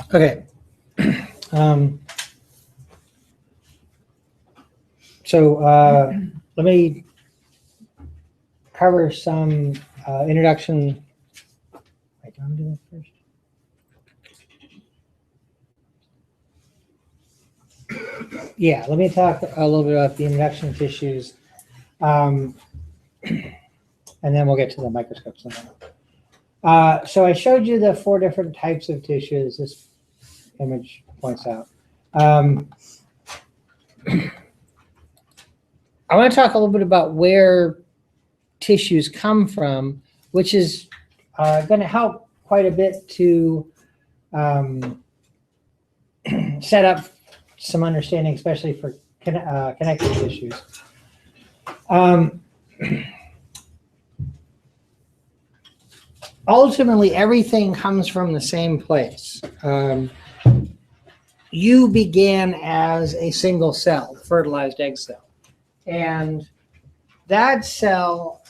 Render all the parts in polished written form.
Okay. So let me cover some introduction. Wait, do I do that first? Yeah, let me talk a little bit about the introduction tissues, and then we'll get to the microscopes. So I showed you the 4 different types of tissues this image points out. I want to talk a little bit about where tissues come from, which is going to help quite a bit to set up some understanding, especially for connective tissues. Ultimately, everything comes from the same place. You began as a single cell, fertilized egg cell. And that cell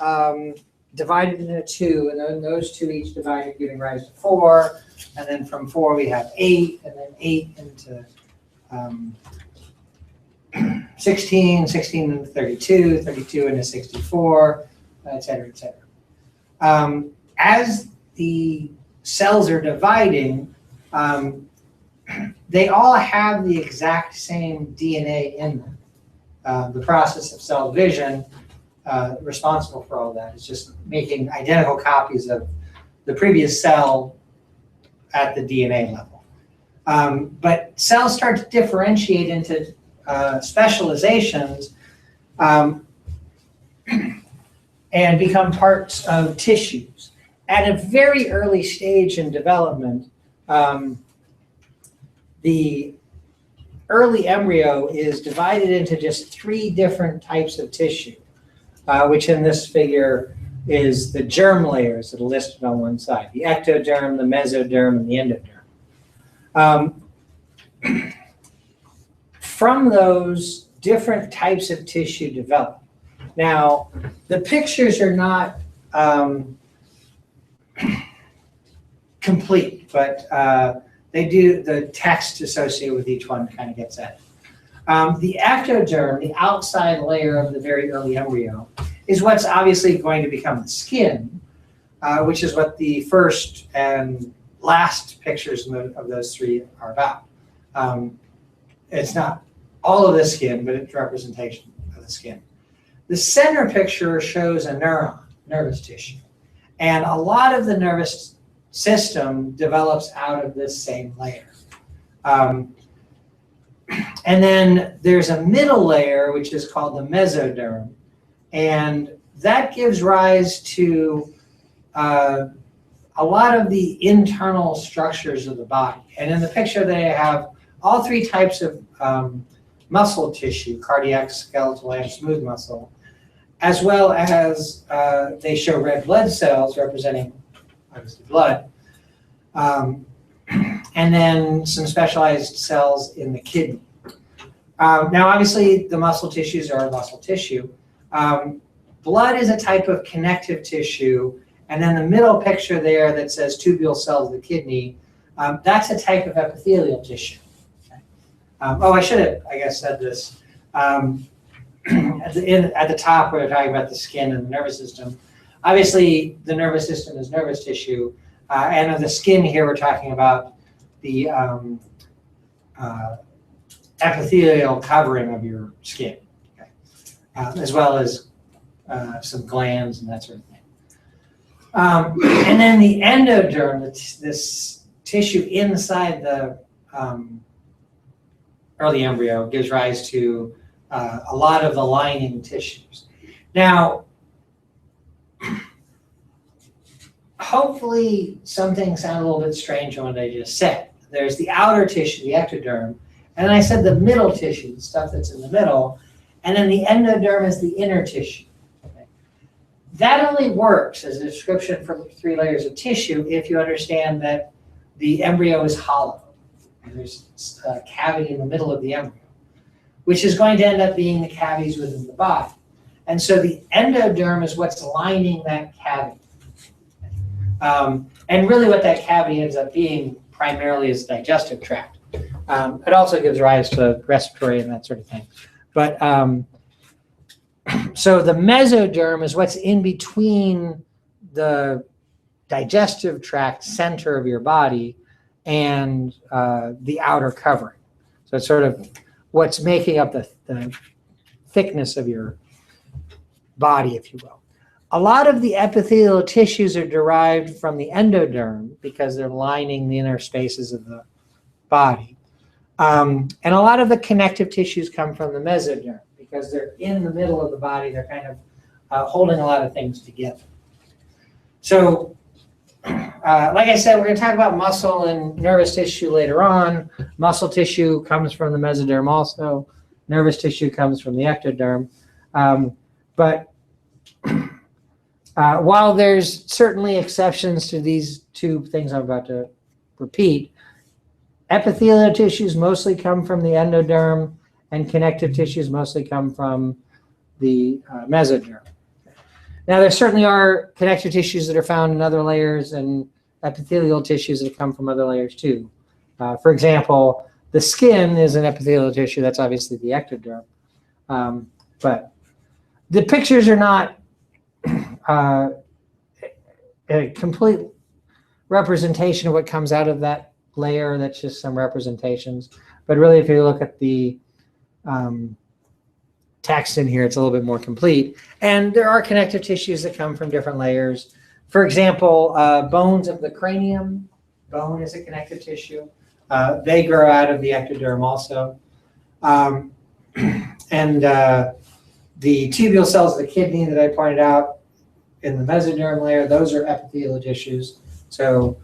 divided into 2, and then those 2 each divided, giving rise to 4. And then from 4 we have 8, and then 8 into 16, 16 into 32, 32 into 64, et cetera, et cetera. As the cells are dividing, they all have the exact same DNA in them. The process of cell division responsible for all that is just making identical copies of the previous cell at the DNA level. But cells start to differentiate into specializations and become parts of tissues. At a very early stage in development, the early embryo is divided into just 3 different types of tissue, which in this figure is the germ layers that are listed on one side: the ectoderm, the mesoderm, and the endoderm. From those, different types of tissue develop. Now, the pictures are not complete, but they do, the text associated with each one kind of gets at it. The ectoderm, the outside layer of the very early embryo, is what's obviously going to become the skin, which is what the first and last pictures of those 3 are about. It's not all of the skin, but it's representation of the skin. The center picture shows a neuron, nervous tissue. And a lot of the nervous system develops out of this same layer. And then there's a middle layer, which is called the mesoderm. And that gives rise to a lot of the internal structures of the body. And in the picture, they have all 3 types of muscle tissue: cardiac, skeletal, and smooth muscle, as well as they show red blood cells representing obviously blood, and then some specialized cells in the kidney. Now, obviously, the muscle tissues are muscle tissue. Blood is a type of connective tissue, and then the middle picture there that says tubule cells of the kidney, that's a type of epithelial tissue. Oh, I should have, I guess, said this. At the top, we're talking about the skin and the nervous system. Obviously, the nervous system is nervous tissue, and of the skin here, we're talking about the epithelial covering of your skin, okay? As well as some glands and that sort of thing. And then the endoderm, this tissue inside the early embryo, gives rise to a lot of the lining tissues. Now, hopefully some things sound a little bit strange on what I just said. There's the outer tissue, the ectoderm, and then I said the middle tissue, the stuff that's in the middle, and then the endoderm is the inner tissue. Okay? That only works as a description for 3 layers of tissue if you understand that the embryo is hollow. And there's a cavity in the middle of the embryo, which is going to end up being the cavities within the body. And so the endoderm is what's lining that cavity. And really what that cavity ends up being primarily is digestive tract. It also gives rise to respiratory and that sort of thing. But so the mesoderm is what's in between the digestive tract center of your body and the outer covering. So it's sort of what's making up the thickness of your body, if you will. A lot of the epithelial tissues are derived from the endoderm because they're lining the inner spaces of the body. And a lot of the connective tissues come from the mesoderm because they're in the middle of the body. They're kind of holding a lot of things together. So, like I said, we're going to talk about muscle and nervous tissue later on. Muscle tissue comes from the mesoderm also. Nervous tissue comes from the ectoderm. But while there's certainly exceptions to these two things I'm about to repeat, epithelial tissues mostly come from the endoderm, and connective tissues mostly come from the mesoderm. Now, there certainly are connective tissues that are found in other layers and epithelial tissues that come from other layers too. For example, the skin is an epithelial tissue. That's obviously the ectoderm. But the pictures are not a complete representation of what comes out of that layer. That's just some representations. But really, if you look at the text in here, it's a little bit more complete. And there are connective tissues that come from different layers. For example, bones of the cranium. Bone is a connective tissue. They grow out of the ectoderm also. And the tubule cells of the kidney that I pointed out in the mesoderm layer, those are epithelial tissues. So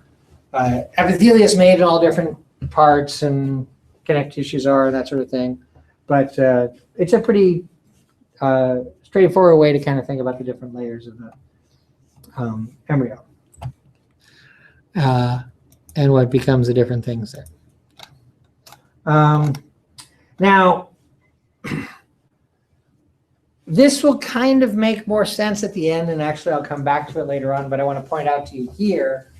epithelia is made in all different parts, and connective tissues are, that sort of thing. But it's a pretty straightforward way to kind of think about the different layers of the embryo and what becomes the different things there. Now, this will kind of make more sense at the end, and actually I'll come back to it later on, but I want to point out to you here,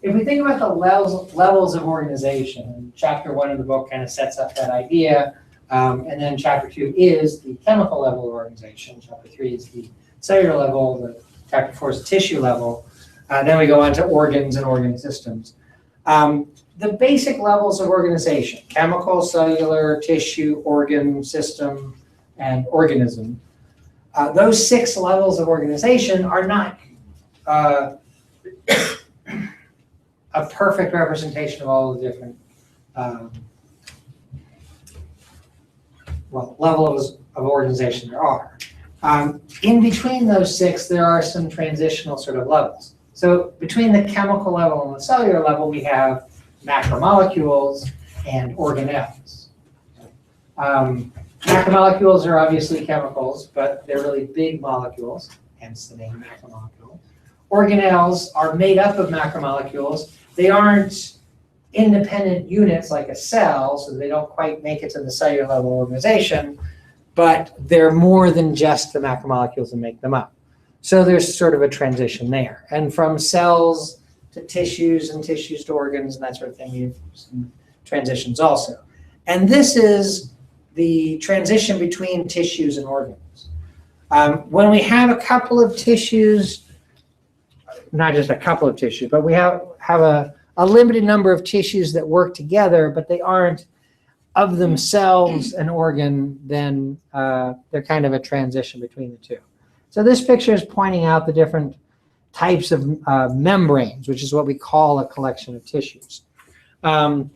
if we think about the levels of organization, chapter 1 of the book kind of sets up that idea, and then chapter 2 is the chemical level of organization, chapter 3 is the cellular level, chapter 4 is the tissue level, then we go on to organs and organ systems. The basic levels of organization, chemical, cellular, tissue, organ, system, and organism. Those 6 levels of organization are not a perfect representation of all the different levels of organization there are. In between those 6, there are some transitional sort of levels. So between the chemical level and the cellular level, we have macromolecules and organelles. Macromolecules are obviously chemicals, but they're really big molecules, hence the name macromolecule. Organelles are made up of macromolecules. They aren't independent units like a cell, so they don't quite make it to the cellular level organization, but they're more than just the macromolecules that make them up. So there's sort of a transition there. And from cells to tissues and tissues to organs and that sort of thing, you have some transitions also. And this is the transition between tissues and organs. When we have a couple of tissues, not just a couple of tissues, but we have a limited number of tissues that work together, but they aren't of themselves an organ, then they're kind of a transition between the two. So this picture is pointing out the different types of membranes, which is what we call a collection of tissues. I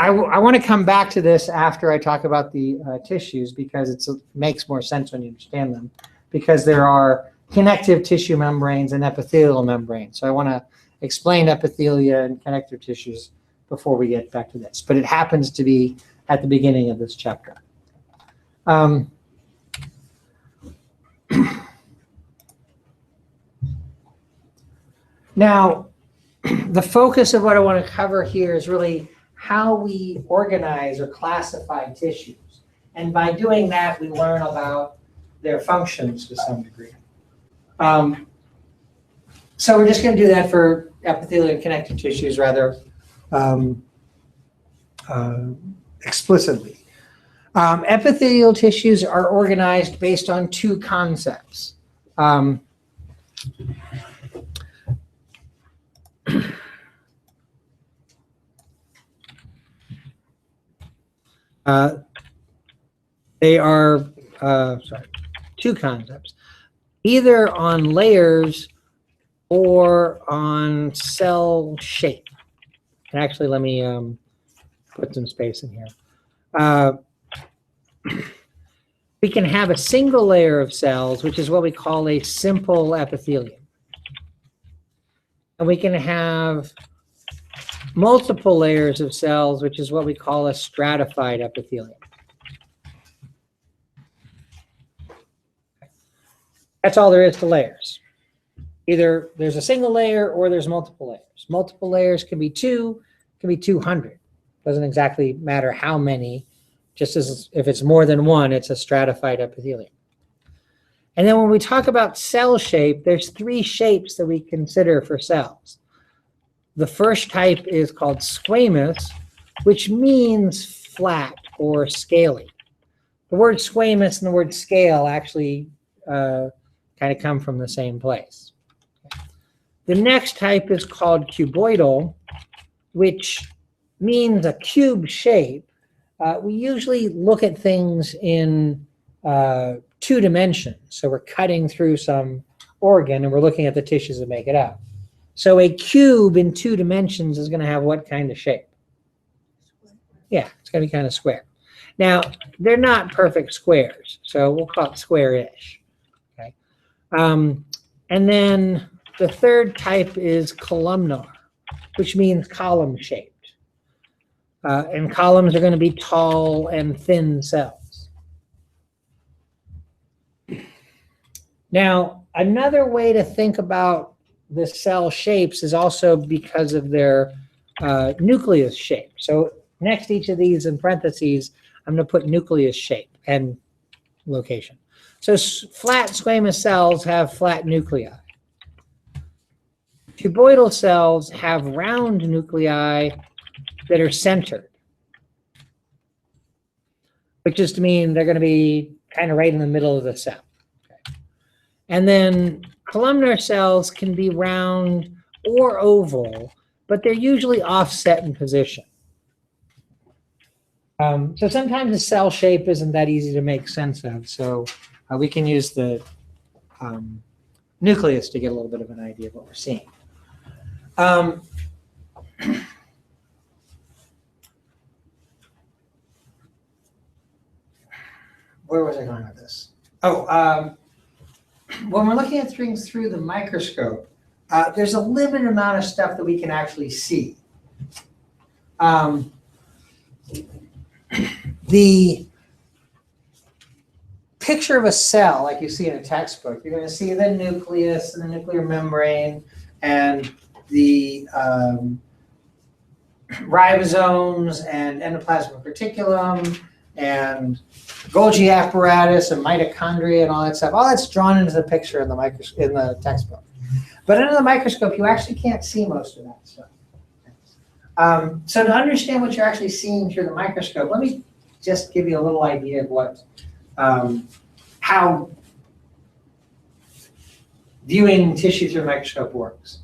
want to come back to this after I talk about the tissues, because it makes more sense when you understand them, because there are connective tissue membranes and epithelial membranes. So I want to explain epithelia and connective tissues before we get back to this, but it happens to be at the beginning of this chapter. Now, the focus of what I want to cover here is really how we organize or classify tissues. And by doing that, we learn about their functions to some degree. So we're just going to do that for epithelial and connective tissues rather explicitly. Epithelial tissues are organized based on two concepts. They are, two concepts, either on layers or on cell shape. And actually, let me put some space in here. We can have a single layer of cells, which is what we call a simple epithelium. And we can have multiple layers of cells, which is what we call a stratified epithelium. That's all there is to layers. Either there's a single layer or there's multiple layers. Multiple layers can be 2, can be 200. Doesn't exactly matter how many, just as if it's more than one, it's a stratified epithelium. And then when we talk about cell shape, there's 3 shapes that we consider for cells. The first type is called squamous, which means flat or scaly. The word squamous and the word scale actually kind of come from the same place. The next type is called cuboidal, which means a cube shape. We usually look at things in 2 dimensions. So we're cutting through some organ and we're looking at the tissues that make it up. So a cube in 2 dimensions is going to have what kind of shape? Yeah, it's going to be kind of square. Now, they're not perfect squares, so we'll call it square-ish. Okay. And then the third type is columnar, which means column-shaped. And columns are going to be tall and thin cells. Now, another way to think about the cell shapes is also because of their nucleus shape. So next to each of these in parentheses, I'm going to put nucleus shape and location. So flat squamous cells have flat nuclei. Cuboidal cells have round nuclei that are centered, which just means they're going to be kind of right in the middle of the cell. Okay. And then columnar cells can be round or oval, but they're usually offset in position. So sometimes the cell shape isn't that easy to make sense of, so we can use the nucleus to get a little bit of an idea of what we're seeing. Where was I going with this? Oh, when we're looking at things through the microscope, there's a limited amount of stuff that we can actually see. The picture of a cell, like you see in a textbook, you're going to see the nucleus and the nuclear membrane and the ribosomes and endoplasmic reticulum and Golgi apparatus and mitochondria and all that stuff. All that's drawn into the picture in the textbook. But under the microscope, you actually can't see most of that stuff. So to understand what you're actually seeing through the microscope, let me just give you a little idea of what, how viewing tissue through a microscope works.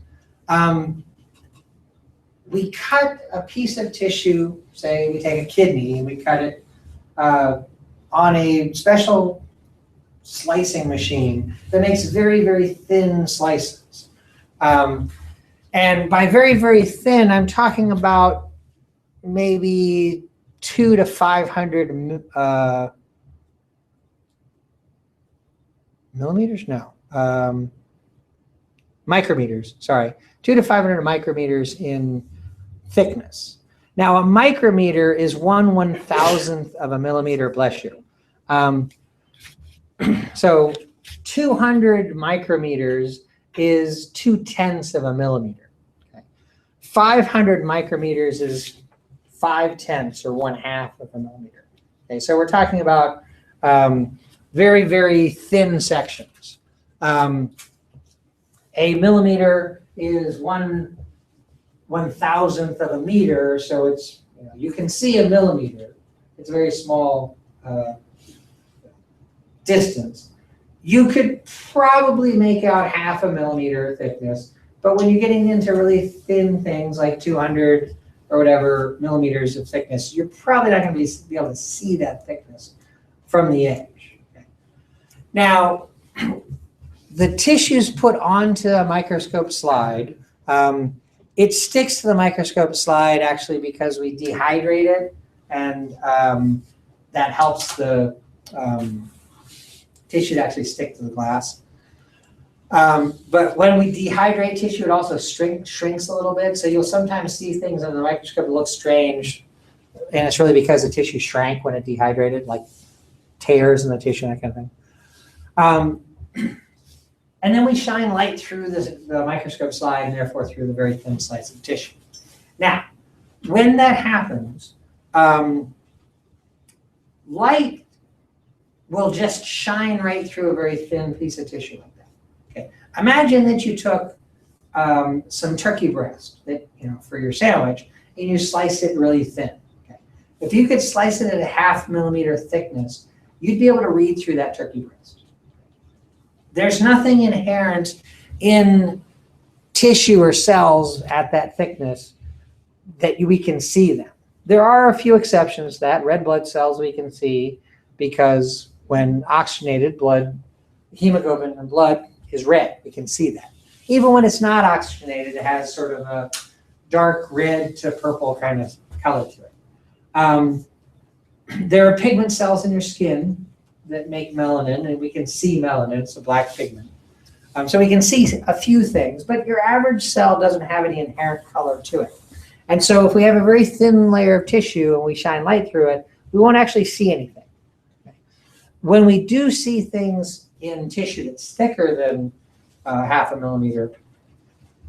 We cut a piece of tissue, say we take a kidney and we cut it on a special slicing machine that makes very, very thin slices. And by very, very thin, I'm talking about maybe 2 to 500 millimeters? No. Micrometers, sorry. 2 to 500 micrometers in thickness. Now, a micrometer is 1/1000th of a millimeter, bless you. So 200 micrometers is 2/10 of a millimeter. Okay. 500 micrometers is 5/10 or 1/2 of a millimeter. Okay, so we're talking about very, very thin sections. a millimeter is 1/1000th of a meter, so it's, you can see a millimeter. It's a very small distance. You could probably make out 1/2 millimeter thickness, but when you're getting into really thin things like 200 or whatever millimeters of thickness, you're probably not going to be able to see that thickness from the edge. Okay. Now, the tissue's put onto a microscope slide. It sticks to the microscope slide actually because we dehydrate it, and that helps the tissue to actually stick to the glass. But when we dehydrate tissue, it also shrinks a little bit. So you'll sometimes see things under the microscope that look strange, and it's really because the tissue shrank when it dehydrated, like tears in the tissue, that kind of thing. And then we shine light through the microscope slide, and therefore through the very thin slice of tissue. Now, when that happens, light will just shine right through a very thin piece of tissue like that. Okay. Imagine that you took some turkey breast that, for your sandwich, and you sliced it really thin. Okay. If you could slice it at a 1/2 millimeter thickness, you'd be able to read through that turkey breast. There's nothing inherent in tissue or cells at that thickness that we can see them. There are a few exceptions to that. Red blood cells we can see because when oxygenated blood, hemoglobin in blood is red. We can see that. Even when it's not oxygenated, it has sort of a dark red to purple kind of color to it. There are pigment cells in your skin that make melanin, and we can see melanin. It's a black pigment. So we can see a few things, but your average cell doesn't have any inherent color to it. And so if we have a very thin layer of tissue and we shine light through it, we won't actually see anything. When we do see things in tissue that's thicker than 1/2 millimeter,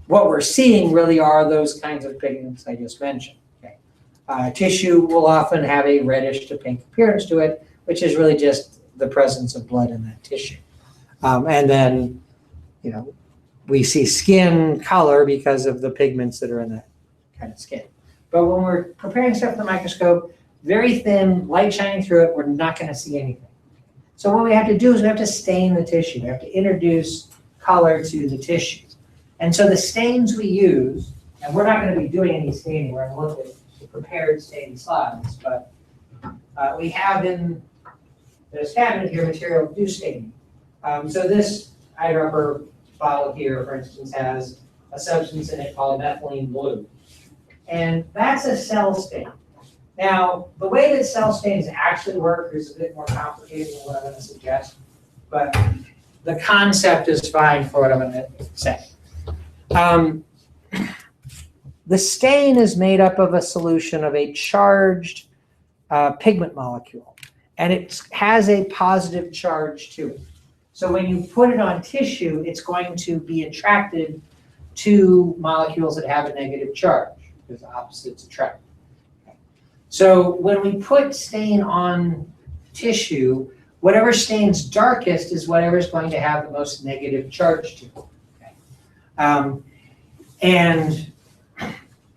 what we're seeing really are those kinds of pigments I just mentioned. Okay. Tissue will often have a reddish to pink appearance to it, which is really just the presence of blood in that tissue. And then, we see skin color because of the pigments that are in that kind of skin. But when we're preparing stuff in the microscope, very thin, light shining through it, we're not going to see anything. So what we have to do is we have to stain the tissue. We have to introduce color to the tissue. And so the stains we use, and we're not going to be doing any staining, we're going to look at the prepared stain slides, but we have in this cabinet here material to do staining. So this eyedropper bottle here, for instance, has a substance in it called methylene blue. And that's a cell stain. Now, the way that cell stains actually work is a bit more complicated than what I'm going to suggest, but the concept is fine for what I'm going to say. The stain is made up of a solution of a charged pigment molecule, and it has a positive charge to it. So when you put it on tissue, it's going to be attracted to molecules that have a negative charge, because opposites attract. So when we put stain on tissue, whatever stains darkest is whatever is going to have the most negative charge to it. Okay. And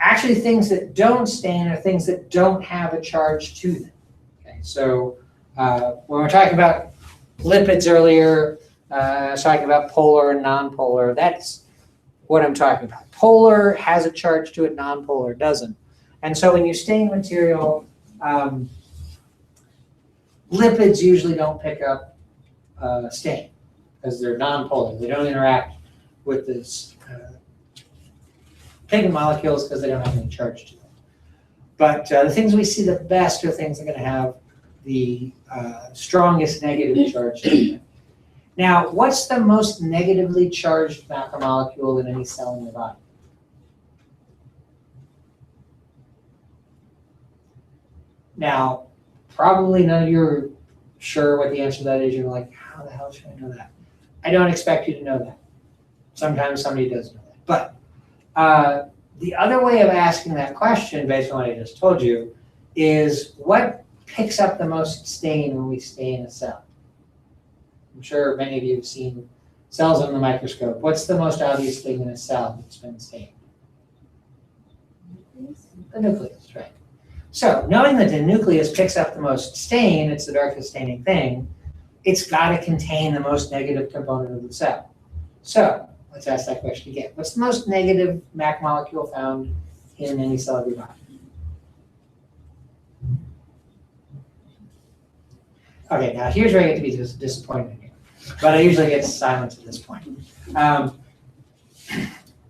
actually things that don't stain are things that don't have a charge to them. Okay. So when we're talking about lipids earlier, I was talking about polar and nonpolar. That's what I'm talking about. Polar has a charge to it, nonpolar doesn't. And so when you stain material, lipids usually don't pick up stain because they're nonpolar. They don't interact with this pigment molecules because they don't have any charge to them. But the things we see the best are things that are going to have the strongest negative charge to them. Now, what's the most negatively charged macromolecule in any cell in your body? Now, probably none of you are sure what the answer to that is. You're like, how the hell should I know that? I don't expect you to know that. Sometimes somebody does know that. But the other way of asking that question, based on what I just told you, is what picks up the most stain when we stain a cell? I'm sure many of you have seen Cells under the microscope. What's the most obvious thing in a cell that's been stained? The nucleus, right. So knowing that the nucleus picks up the most stain, it's the darkest staining thing, it's got to contain the most negative component of the cell. So let's ask that question again. What's the most negative macromolecule found in any cell of your body? Okay, now here's where I get to be disappointed here. But I usually get silence at this point.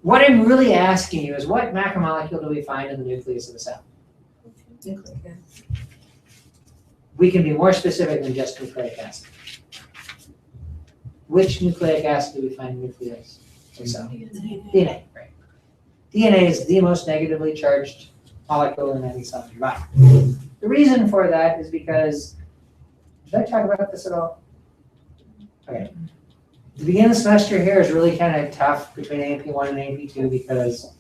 What I'm really asking you is what macromolecule do we find in the nucleus of a cell? Nucleic acid. We can be more specific than just nucleic acid. Which nucleic acid do we find in the nucleus of a cell? DNA, right. DNA is the most negatively charged molecule in any cell of your body. The reason for that is because, did I talk about this at all? Okay. The beginning of the semester here is really kind of tough between AP1 and AP2 because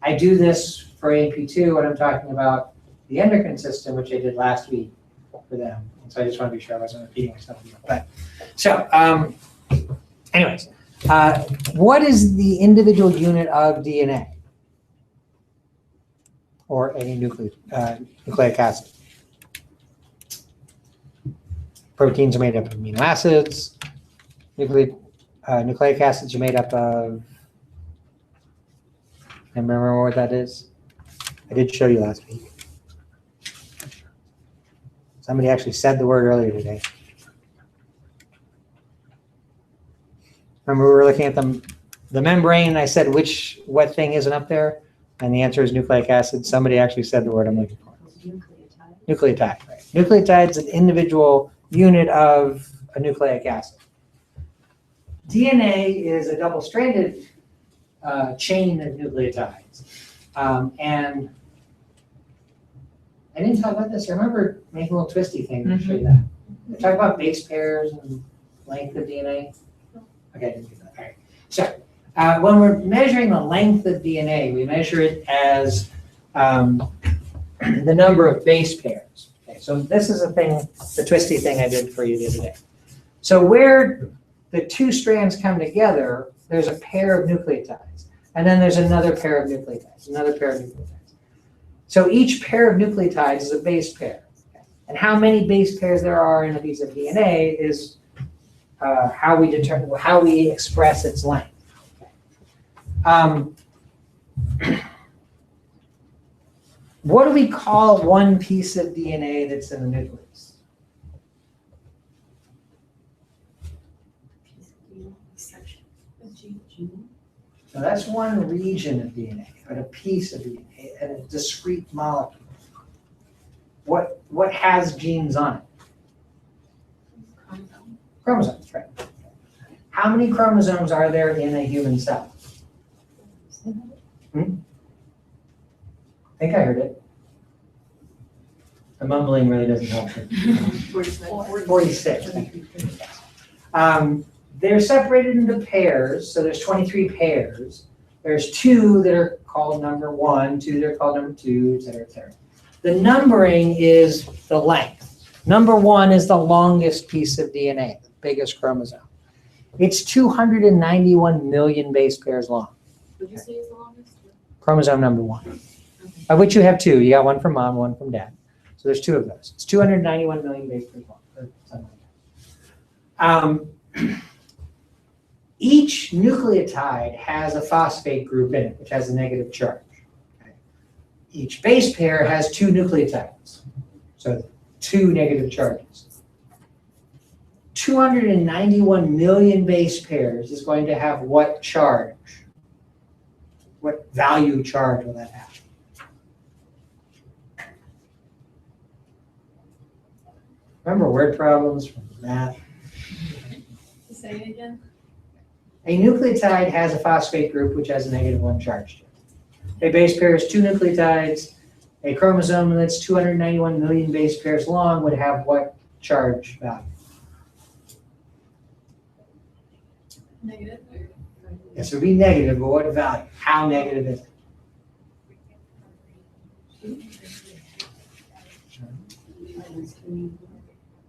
I do this for AP2 when I'm talking about the endocrine system, which I did last week for them. And so I just want to be sure I wasn't repeating myself. But so, anyways, what is the individual unit of DNA or any nucleic acid? Proteins are made up of amino acids. Nucleic acids are made up of. I remember what that is. I did show you last week. Somebody actually said the word earlier today. Remember we were looking at the membrane and I said what thing isn't up there? And the answer is nucleic acid. Somebody actually said the word I'm looking for. Nucleotide, right. Nucleotide is an individual unit of a nucleic acid. DNA is a double-stranded chain of nucleotides. And I didn't talk about this. I remember making a little twisty thing to show you that. I talk about base pairs and length of DNA. Okay, I didn't do that. All right. So when we're measuring the length of DNA, we measure it as the number of base pairs. Okay, so this is the twisty thing I did for you the other day. So where the two strands come together, there's a pair of nucleotides. And then there's another pair of nucleotides, another pair of nucleotides. So each pair of nucleotides is a base pair. Okay? And how many base pairs there are in a piece of DNA is how we express its length. Okay. What do we call one piece of DNA that's in the nucleus? So that's one region of DNA, but a piece of DNA, and a discrete molecule. What has genes on it? Chromosomes, right. How many chromosomes are there in a human cell? I think I heard it. The mumbling really doesn't help. 46. They're separated into pairs, so there's 23 pairs. There's 2 that are called number 1, 2 that are called number 2, et cetera, et cetera. The numbering is the length. Number 1 is the longest piece of DNA, the biggest chromosome. It's 291 million base pairs long. Would you say is the longest? Chromosome number 1, of which you have 2. You got one from mom, one from dad. So there's 2 of those. It's 291 million base pairs long, or something like that. Each nucleotide has a phosphate group in it, which has a negative charge. Okay. Each base pair has 2 nucleotides, so 2 negative charges. 291 million base pairs is going to have what charge? What value charge will that have? Remember word problems from math? Say it again. A nucleotide has a phosphate group which has a -1 charge to it. A base pair is 2 nucleotides. A chromosome that's 291 million base pairs long would have what charge value? Negative. Yes, it would be negative, but what value? How negative is it?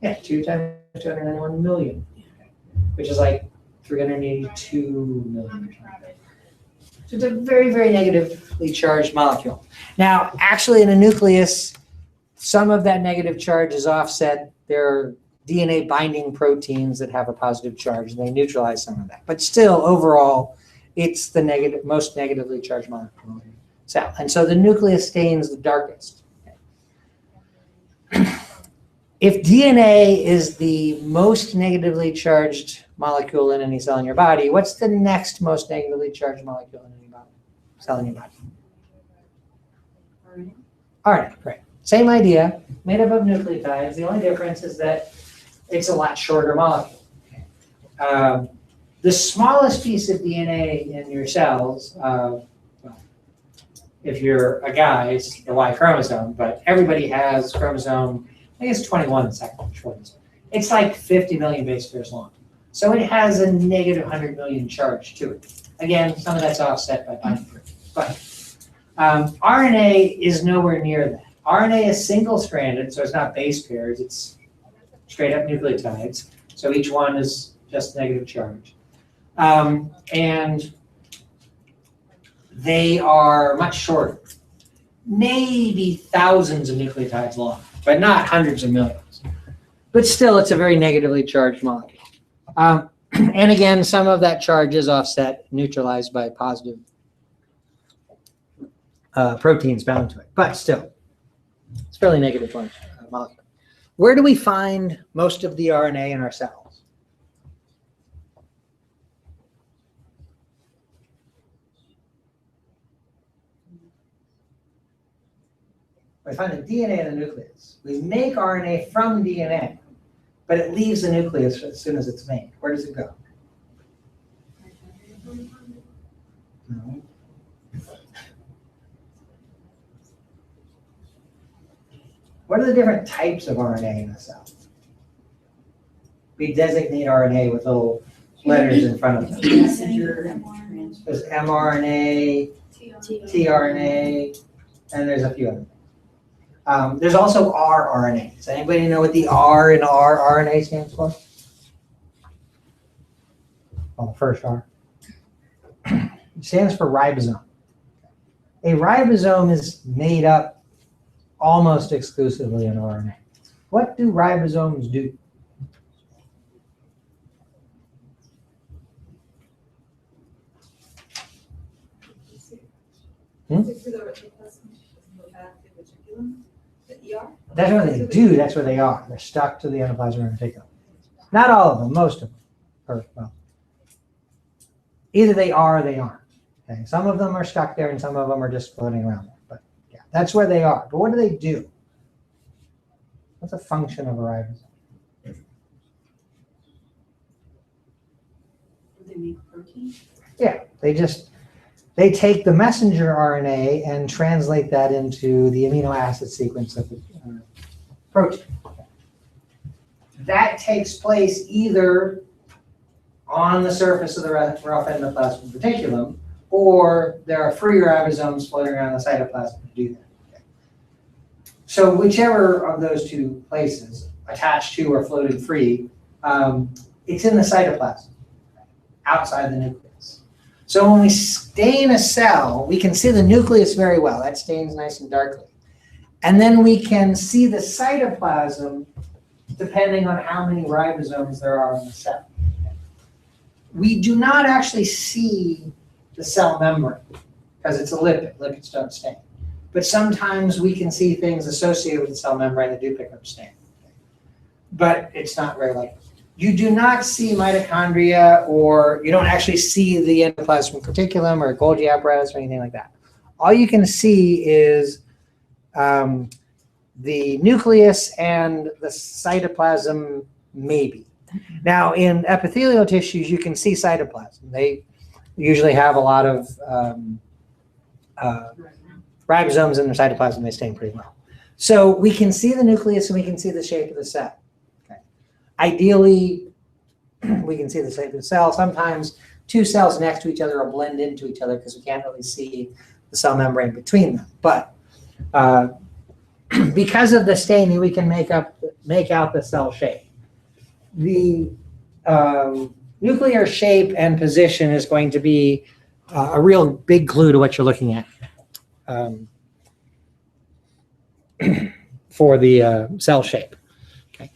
Yeah, 2 times 291 million, which is like 382 million. So it's a very, very negatively charged molecule. Now, actually in a nucleus, some of that negative charge is offset. There are DNA binding proteins that have a positive charge, and they neutralize some of that. But still, overall, it's the most negatively charged molecule in the cell. And so the nucleus stains the darkest. If DNA is the most negatively charged molecule in any cell in your body, what's the next most negatively charged molecule in any cell in your body? RNA, right. Same idea, made up of nucleotides. The only difference is that it's a lot shorter molecule. The smallest piece of DNA in your cells, well, if you're a guy, it's the Y chromosome, but everybody has chromosome, I think it's 21 second shortest. It's like 50 million base pairs long. So it has a negative 100 million charge to it. Again, some of that's offset by binding proteins. But RNA is nowhere near that. RNA is single-stranded, so it's not base pairs, it's straight up nucleotides. So each one is just negative charge. And they are much shorter, maybe thousands of nucleotides long, but not hundreds of millions. But still, it's a very negatively charged molecule. And again, some of that charge is offset, neutralized by positive proteins bound to it. But still, it's fairly negative charged molecule. Where do we find most of the RNA in our cells? We find the DNA in the nucleus. We make RNA from DNA, but it leaves the nucleus as soon as it's made. Where does it go? No. What are the different types of RNA in a cell? We designate RNA with little letters in front of them. There's mRNA, tRNA, and there's a few others. There's also rRNA. Does anybody know what the R in rRNA stands for? Well, the first R. It stands for ribosome. A ribosome is made up almost exclusively in RNA. What do ribosomes do? That's what they do. That's where they are. They're stuck to the endoplasmic reticulum. Not all of them, most of them. Or, well, either they are or they aren't. Okay? Some of them are stuck there and some of them are just floating around there. But yeah, that's where they are. But what do they do? What's the function of a ribosome? Do they make protein? Yeah, they take the messenger RNA and translate that into the amino acid sequence of the protein. That takes place either on the surface of the rough endoplasmic reticulum, or there are free ribosomes floating around the cytoplasm to do that. Okay. So whichever of those two places, attached to or floating free, it's in the cytoplasm, outside the nucleus. So when we stain a cell, we can see the nucleus very well. That stains nice and darkly. And then we can see the cytoplasm depending on how many ribosomes there are in the cell. We do not actually see the cell membrane because it's a lipid. Lipids don't stain. But sometimes we can see things associated with the cell membrane that do pick up stain. But it's not very likely. You do not see mitochondria, or you don't actually see the endoplasmic reticulum or Golgi apparatus or anything like that. All you can see is the nucleus and the cytoplasm, maybe. Now, in epithelial tissues, you can see cytoplasm. They usually have a lot of ribosomes in their cytoplasm. They stain pretty well. So we can see the nucleus and we can see the shape of the cell. Ideally, we can see the shape of the cell. Sometimes two cells next to each other will blend into each other because we can't really see the cell membrane between them. But because of the staining, we can make out the cell shape. The nuclear shape and position is going to be a real big clue to what you're looking at for the cell shape. Okay.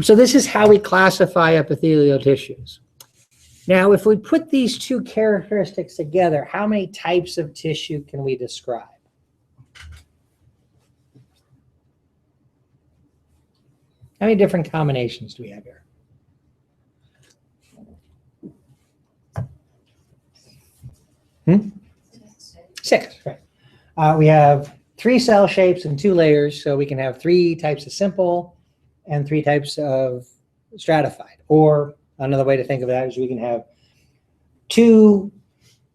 So this is how we classify epithelial tissues. Now, if we put these two characteristics together, how many types of tissue can we describe? How many different combinations do we have here? Six, right. We have 3 cell shapes and 2 layers, so we can have 3 types of simple and 3 types of stratified. Or another way to think of that is we can have 2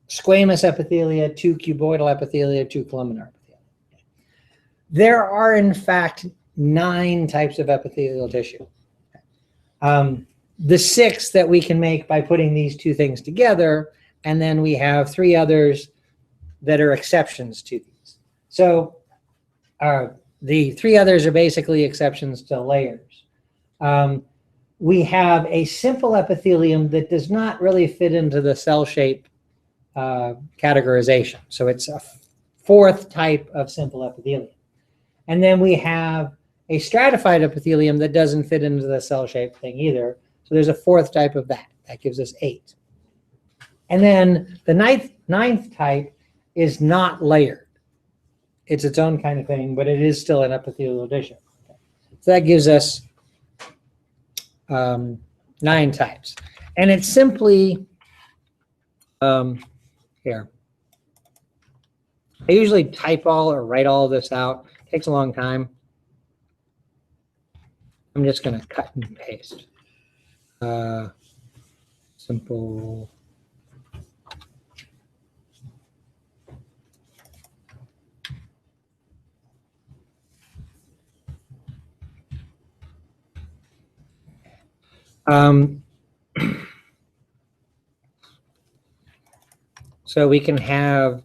squamous epithelia, 2 cuboidal epithelia, 2 columnar epithelia. There are, in fact, 9 types of epithelial tissue. The 6th that we can make by putting these 2 things together, and then we have 3 others that are exceptions to these. So the 3 others are basically exceptions to layers. We have a simple epithelium that does not really fit into the cell shape categorization. So it's a 4th type of simple epithelium. And then we have a stratified epithelium that doesn't fit into the cell shape thing either. So there's a 4th type of that. That gives us 8. And then the ninth type is not layered. It's its own kind of thing, but it is still an epithelial tissue. So that gives us 9 types. And it's simply, here. I usually type all or write all of this out. It takes a long time. I'm just going to cut and paste. Simple. So we can have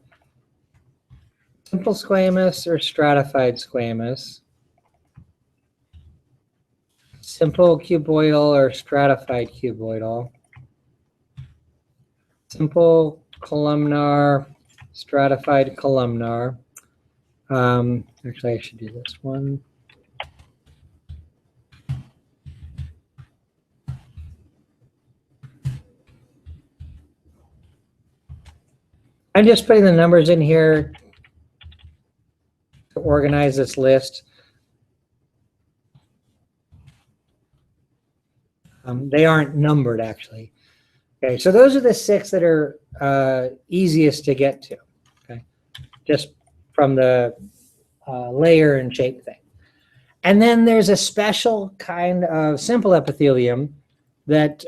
simple squamous or stratified squamous, simple cuboidal or stratified cuboidal, simple columnar, stratified columnar. Actually, I should do this one. I'm just putting the numbers in here to organize this list. They aren't numbered, actually. Okay, so those are the 6 that are easiest to get to, okay, just from the layer and shape thing. And then there's a special kind of simple epithelium that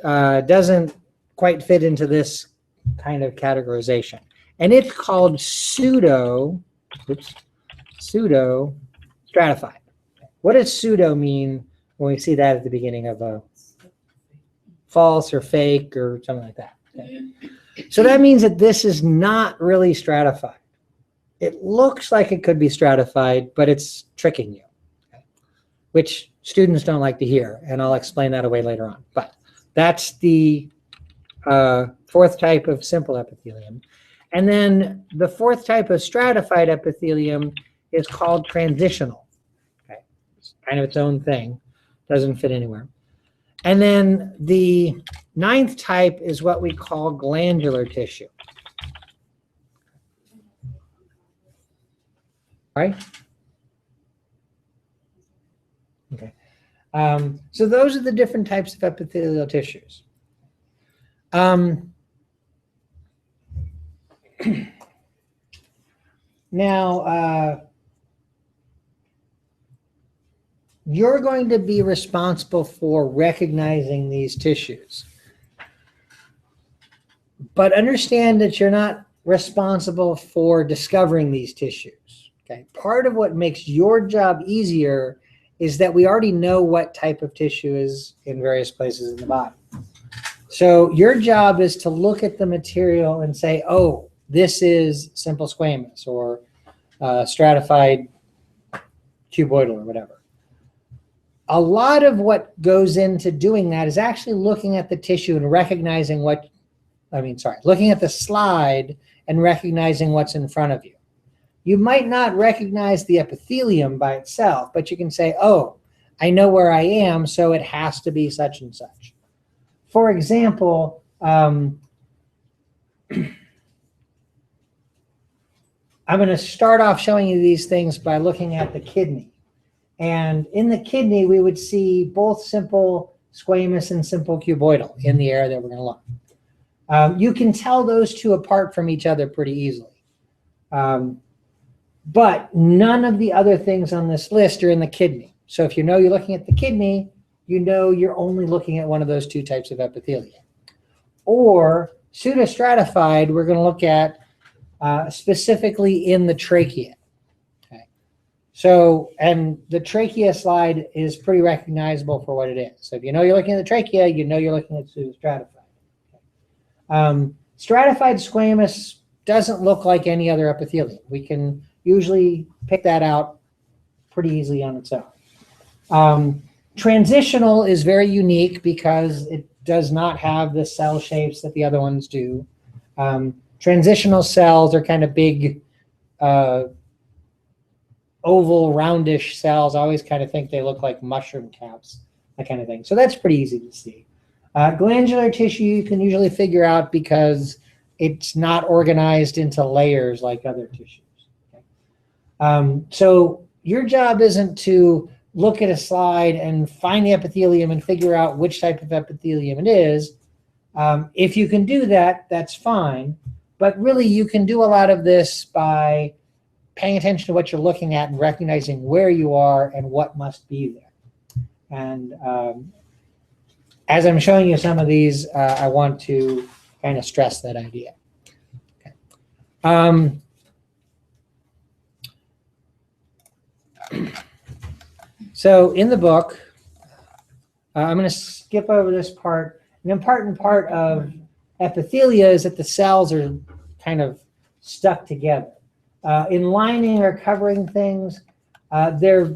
doesn't quite fit into this kind of categorization. And it's called pseudo stratified. What does pseudo mean when we see that at the beginning of a false or fake or something like that? Okay. So that means that this is not really stratified. It looks like it could be stratified, but it's tricking you, okay, which students don't like to hear, and I'll explain that away later on. But that's the 4th type of simple epithelium. And then the 4th type of stratified epithelium is called transitional. Okay, it's kind of its own thing, doesn't fit anywhere. And then the 9th type is what we call glandular tissue. All right? Okay. So those are the different types of epithelial tissues. Now, you're going to be responsible for recognizing these tissues. But understand that you're not responsible for discovering these tissues. Okay? Part of what makes your job easier is that we already know what type of tissue is in various places in the body. So your job is to look at the material and say, oh, this is simple squamous or stratified cuboidal or whatever. a lot of what goes into doing that is actually looking at the tissue and recognizing looking at the slide and recognizing what's in front of you. You might not recognize the epithelium by itself, but you can say, oh, I know where I am, so it has to be such and such. For example, I'm going to start off showing you these things by looking at the kidney. And in the kidney, we would see both simple squamous and simple cuboidal in the area that we're going to look. You can tell those two apart from each other pretty easily. But none of the other things on this list are in the kidney. So if you know you're looking at the kidney, you know you're only looking at one of those two types of epithelia. Or pseudostratified, we're going to look at specifically in the trachea. Okay. So, and the trachea slide is pretty recognizable for what it is. So if you know you're looking at the trachea, you know you're looking at pseudostratified. Stratified squamous doesn't look like any other epithelium. We can usually pick that out pretty easily on its own. Transitional is very unique because it does not have the cell shapes that the other ones do. Transitional cells are kind of big, oval, roundish cells. I always kind of think they look like mushroom caps, that kind of thing. So that's pretty easy to see. Glandular tissue you can usually figure out because it's not organized into layers like other tissues. Okay? So your job isn't to look at a slide and find the epithelium and figure out which type of epithelium it is. If you can do that, that's fine. But really, you can do a lot of this by paying attention to what you're looking at and recognizing where you are and what must be there. And as I'm showing you some of these, I want to kind of stress that idea. Okay. So in the book, I'm going to skip over this part. An important part of epithelia is that the cells are kind of stuck together. In lining or covering things, they're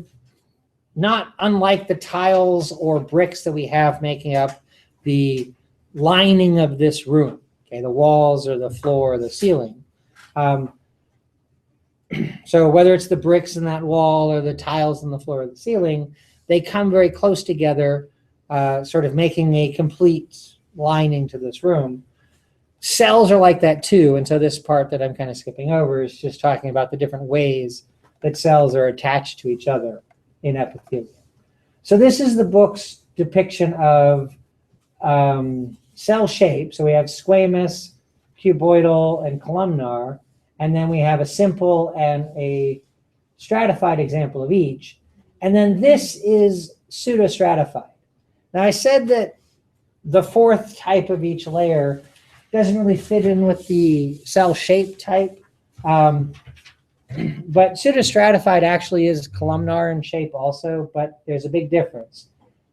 not unlike the tiles or bricks that we have making up the lining of this room, okay, the walls or the floor or the ceiling. So whether it's the bricks in that wall or the tiles in the floor or the ceiling, they come very close together, sort of making a complete lining to this room. Cells are like that too, and so this part that I'm kind of skipping over is just talking about the different ways that cells are attached to each other in epithelium. So this is the book's depiction of cell shape. So we have squamous, cuboidal, and columnar, and then we have a simple and a stratified example of each. And then this is pseudostratified. Now I said that the fourth type of each layer doesn't really fit in with the cell shape type. But pseudostratified actually is columnar in shape also, but there's a big difference.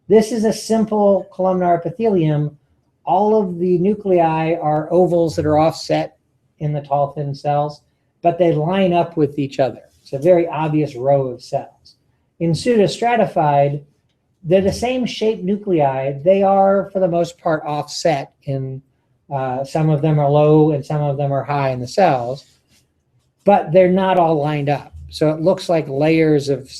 This is a simple columnar epithelium. All of the nuclei are ovals that are offset in the tall, thin cells, but they line up with each other. It's a very obvious row of cells. In pseudostratified, they're the same shaped nuclei. They are, for the most part, offset in some of them are low and some of them are high in the cells, but they're not all lined up. So it looks like layers of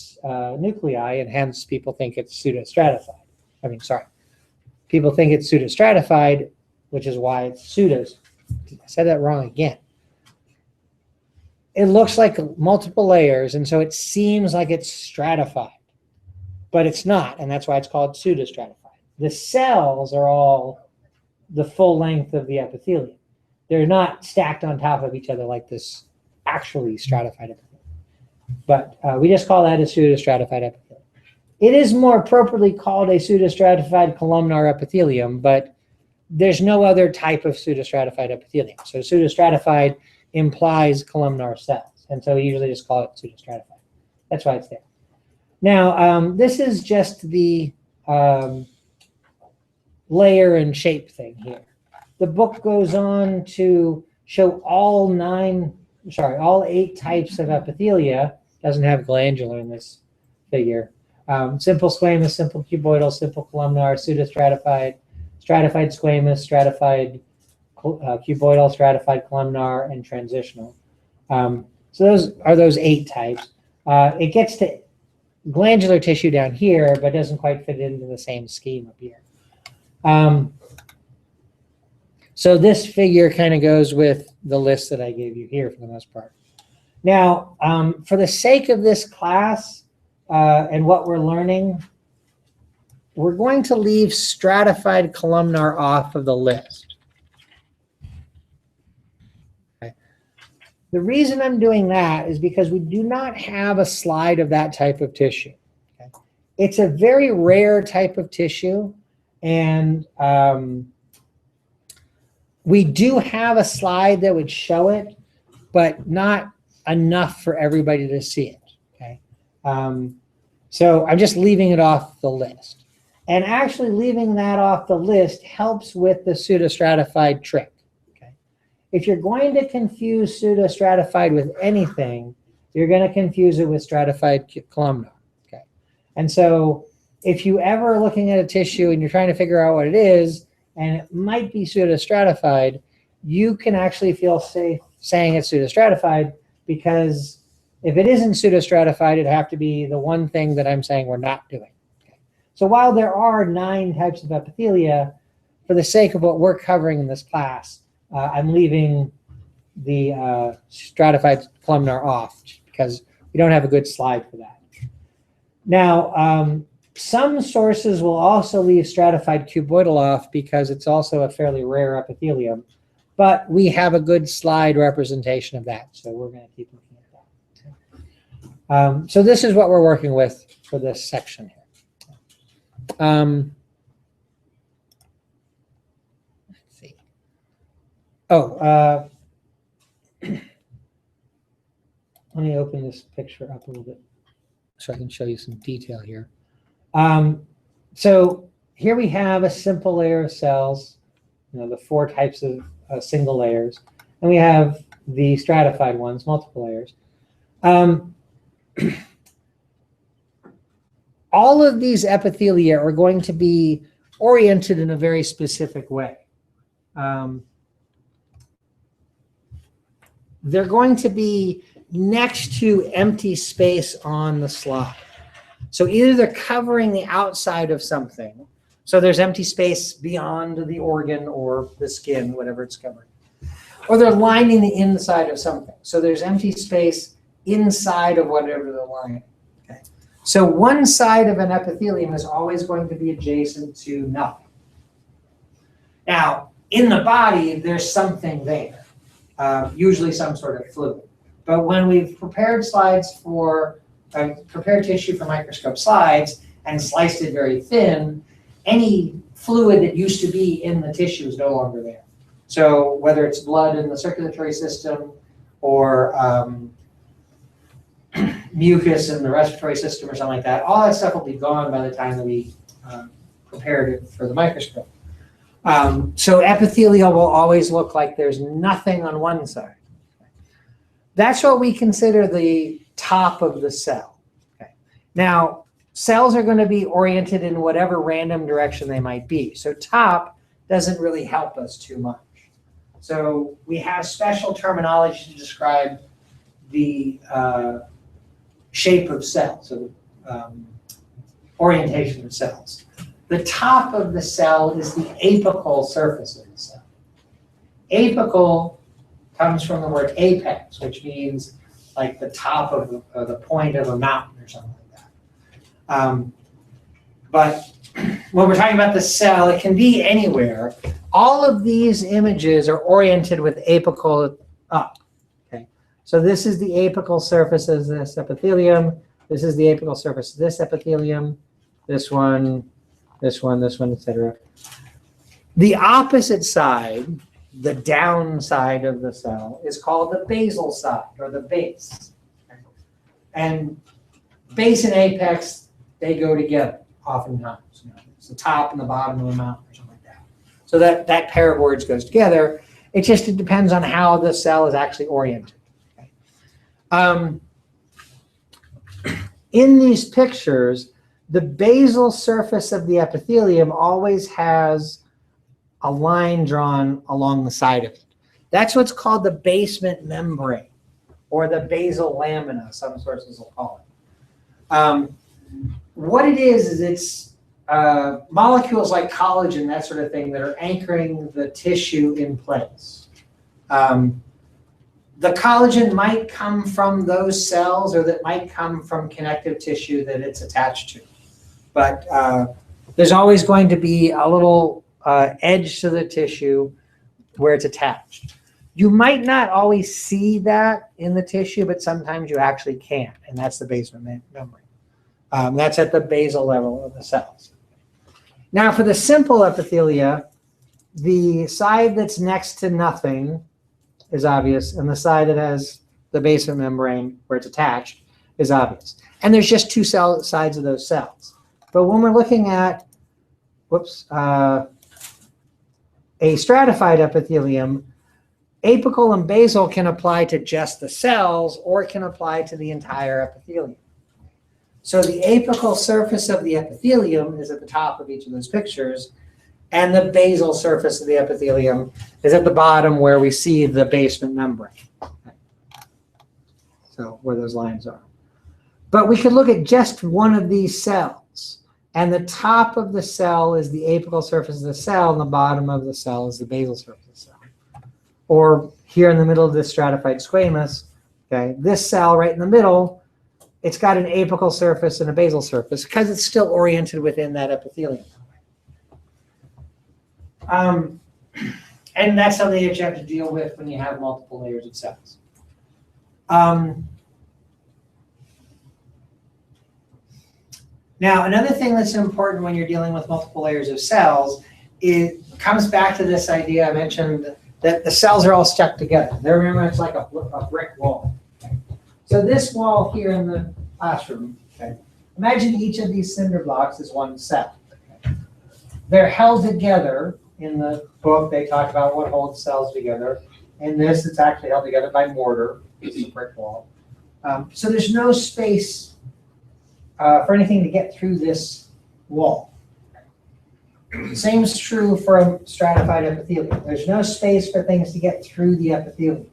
nuclei, and hence people think it's pseudostratified. People think it's pseudostratified, which is why it's pseudos. I said that wrong again. It looks like multiple layers, and so it seems like it's stratified, but it's not, and that's why it's called pseudostratified. The cells are all the full length of the epithelium. They're not stacked on top of each other like this actually stratified epithelium. But we just call that a pseudostratified epithelium. It is more appropriately called a pseudostratified columnar epithelium, but there's no other type of pseudostratified epithelium. So pseudostratified implies columnar cells, and so we usually just call it pseudostratified. That's why it's there. Now, this is just the layer and shape thing here. The book goes on to show all 8 types of epithelia. Doesn't have glandular in this figure. Simple squamous, simple cuboidal, simple columnar, pseudostratified, stratified squamous, stratified cuboidal, stratified columnar, and transitional. So those are those 8 types. It gets to glandular tissue down here, but doesn't quite fit into the same scheme up here. So this figure kind of goes with the list that I gave you here for the most part. Now, for the sake of this class and what we're learning, we're going to leave stratified columnar off of the list. Okay. The reason I'm doing that is because we do not have a slide of that type of tissue. Okay. It's a very rare type of tissue, and we do have a slide that would show it, but not enough for everybody to see it. Okay. So I'm just leaving it off the list. And actually leaving that off the list helps with the pseudostratified trick. Okay. If you're going to confuse pseudostratified with anything, you're going to confuse it with stratified columnar. Okay. And so if you ever are looking at a tissue and you're trying to figure out what it is, and it might be pseudostratified, you can actually feel safe saying it's pseudostratified, because if it isn't pseudostratified, it'd have to be the one thing that I'm saying we're not doing. Okay. So while there are 9 types of epithelia, for the sake of what we're covering in this class, I'm leaving the stratified columnar off because we don't have a good slide for that. Now, some sources will also leave stratified cuboidal off because it's also a fairly rare epithelium, but we have a good slide representation of that, so we're going to keep looking at that. So this is what we're working with for this section here. Let's see. Oh, let me open this picture up a little bit so I can show you some detail here. So here we have a simple layer of cells, the 4 types of single layers, and we have the stratified ones, multiple layers. All of these epithelia are going to be oriented in a very specific way. They're going to be next to empty space on the slide. So either they're covering the outside of something, so there's empty space beyond the organ or the skin, whatever it's covering, or they're lining the inside of something. So there's empty space inside of whatever they're lining. Okay. So one side of an epithelium is always going to be adjacent to nothing. Now, in the body, there's something there, usually some sort of fluid. But when we've prepared slides for prepared tissue for microscope slides and sliced it very thin, any fluid that used to be in the tissue is no longer there. So whether it's blood in the circulatory system or mucus in the respiratory system or something like that, all that stuff will be gone by the time that we prepared it for the microscope. So epithelial will always look like there's nothing on one side. That's what we consider the top of the cell. Okay. Now, cells are going to be oriented in whatever random direction they might be. So top doesn't really help us too much. So we have special terminology to describe the shape of cells, so the orientation of cells. The top of the cell is the apical surface of the cell. Apical comes from the word apex, which means like the top of the point of a mountain or something like that. But when we're talking about the cell, it can be anywhere. All of these images are oriented with apical up. Okay, so this is the apical surface of this epithelium. This is the apical surface of this epithelium. This one, this one, this one, etc. The opposite side, the down side of the cell, is called the basal side, or the base. And base and apex, they go together oftentimes. It's the top and the bottom of the mountain or something like that. So that pair of words goes together. It just depends on how the cell is actually oriented. Okay. In these pictures, The basal surface of the epithelium always has a line drawn along the side of it. That's what's called the basement membrane, or the basal lamina, some sources will call it. What it is it's molecules like collagen, that sort of thing, that are anchoring the tissue in place. The collagen might come from those cells, or that might come from connective tissue that it's attached to. But there's always going to be a little edge to the tissue where it's attached. You might not always see that in the tissue, but sometimes you actually can, and that's the basement membrane. That's at the basal level of the cells. Now, for the simple epithelia, the side that's next to nothing is obvious, and the side that has the basement membrane where it's attached is obvious. And there's just two sides of those cells. But when we're looking at, a stratified epithelium, apical and basal can apply to just the cells, or it can apply to the entire epithelium. So the apical surface of the epithelium is at the top of each of those pictures, and the basal surface of the epithelium is at the bottom where we see the basement membrane. So where those lines are. But we could look at just one of these cells, and the top of the cell is the apical surface of the cell, and the bottom of the cell is the basal surface of the cell. Or here in the middle of this stratified squamous, okay, this cell right in the middle, it's got an apical surface and a basal surface because it's still oriented within that epithelium. And that's something that you have to deal with when you have multiple layers of cells. Now, another thing that's important when you're dealing with multiple layers of cells, it comes back to this idea I mentioned that the cells are all stuck together. Remember, it's like a brick wall. Okay? So this wall here in the classroom, okay, imagine each of these cinder blocks is one cell. Okay? They're held together. In the book, they talk about what holds cells together. In this, it's actually held together by mortar. It's a brick wall. So there's no space for anything to get through this wall. Same is true for a stratified epithelium. There's no space for things to get through the epithelium.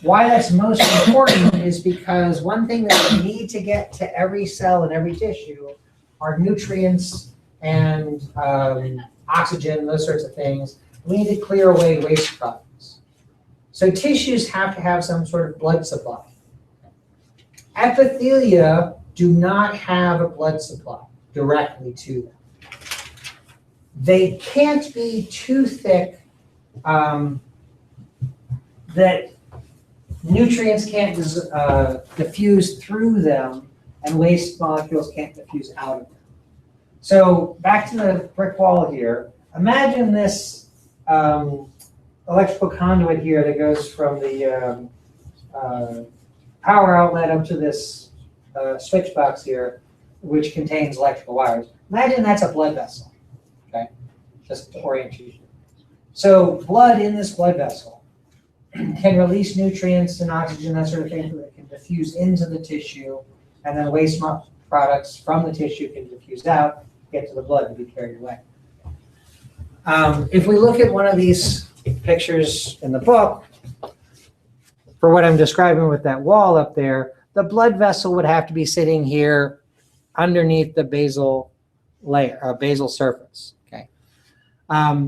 Why that's most important is because one thing that we need to get to every cell and every tissue are nutrients and oxygen, those sorts of things. We need to clear away waste products. So tissues have to have some sort of blood supply. Epithelia do not have a blood supply directly to them. They can't be too thick that nutrients can't diffuse through them and waste molecules can't diffuse out of them. So back to the brick wall here. Imagine this electrical conduit here that goes from the power outlet up to this switch box here, which contains electrical wires. Imagine that's a blood vessel. Okay, just to orient you. So blood in this blood vessel can release nutrients and oxygen, that sort of thing, that can diffuse into the tissue, and then waste products from the tissue can diffuse out, get to the blood to be carried away. If we look at one of these pictures in the book, for what I'm describing with that wall up there, the blood vessel would have to be sitting here underneath the basal layer, basal surface. Okay.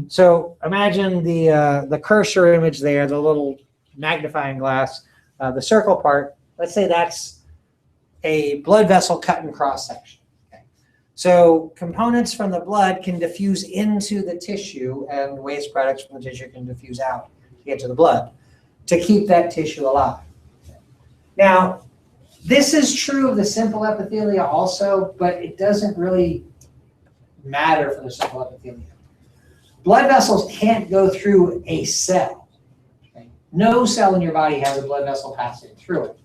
So imagine the cursor image there, the little magnifying glass, the circle part. Let's say that's a blood vessel cut in cross section. Okay. So components from the blood can diffuse into the tissue, and waste products from the tissue can diffuse out to get to the blood to keep that tissue alive. Okay. Now, this is true of the simple epithelia also, but it doesn't really matter for the simple epithelia. Blood vessels can't go through a cell. Okay? No cell in your body has a blood vessel passing through it.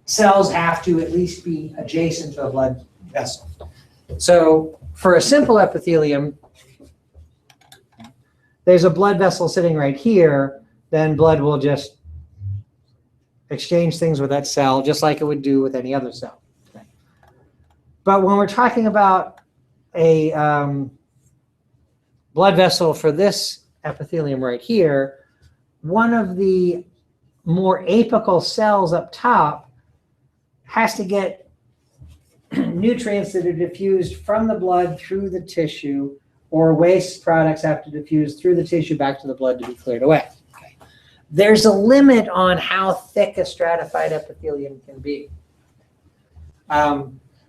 Cells have to at least be adjacent to a blood vessel. So for a simple epithelium, there's a blood vessel sitting right here, then blood will just exchange things with that cell just like it would do with any other cell. Okay. But when we're talking about a blood vessel for this epithelium right here, one of the more apical cells up top has to get nutrients that are diffused from the blood through the tissue, or waste products have to diffuse through the tissue back to the blood to be cleared away. Okay. There's a limit on how thick a stratified epithelium can be.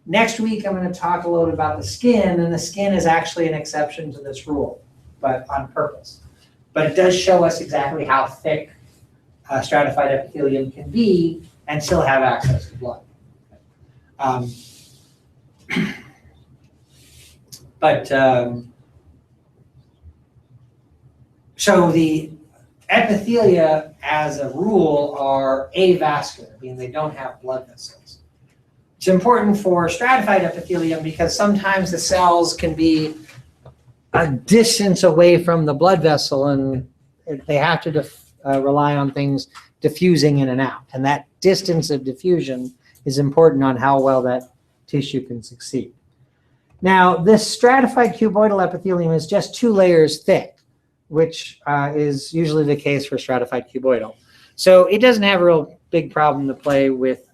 Next week, I'm going to talk a little bit about the skin, and the skin is actually an exception to this rule, but on purpose. But it does show us exactly how thick a stratified epithelium can be and still have access to blood. So the epithelia, as a rule, are avascular, meaning they don't have blood vessels. It's important for stratified epithelium because sometimes the cells can be a distance away from the blood vessel, and they have to rely on things diffusing in and out. And that distance of diffusion is important on how well that tissue can succeed. Now, this stratified cuboidal epithelium is just 2 layers thick, which is usually the case for stratified cuboidal. So it doesn't have a real big problem to play with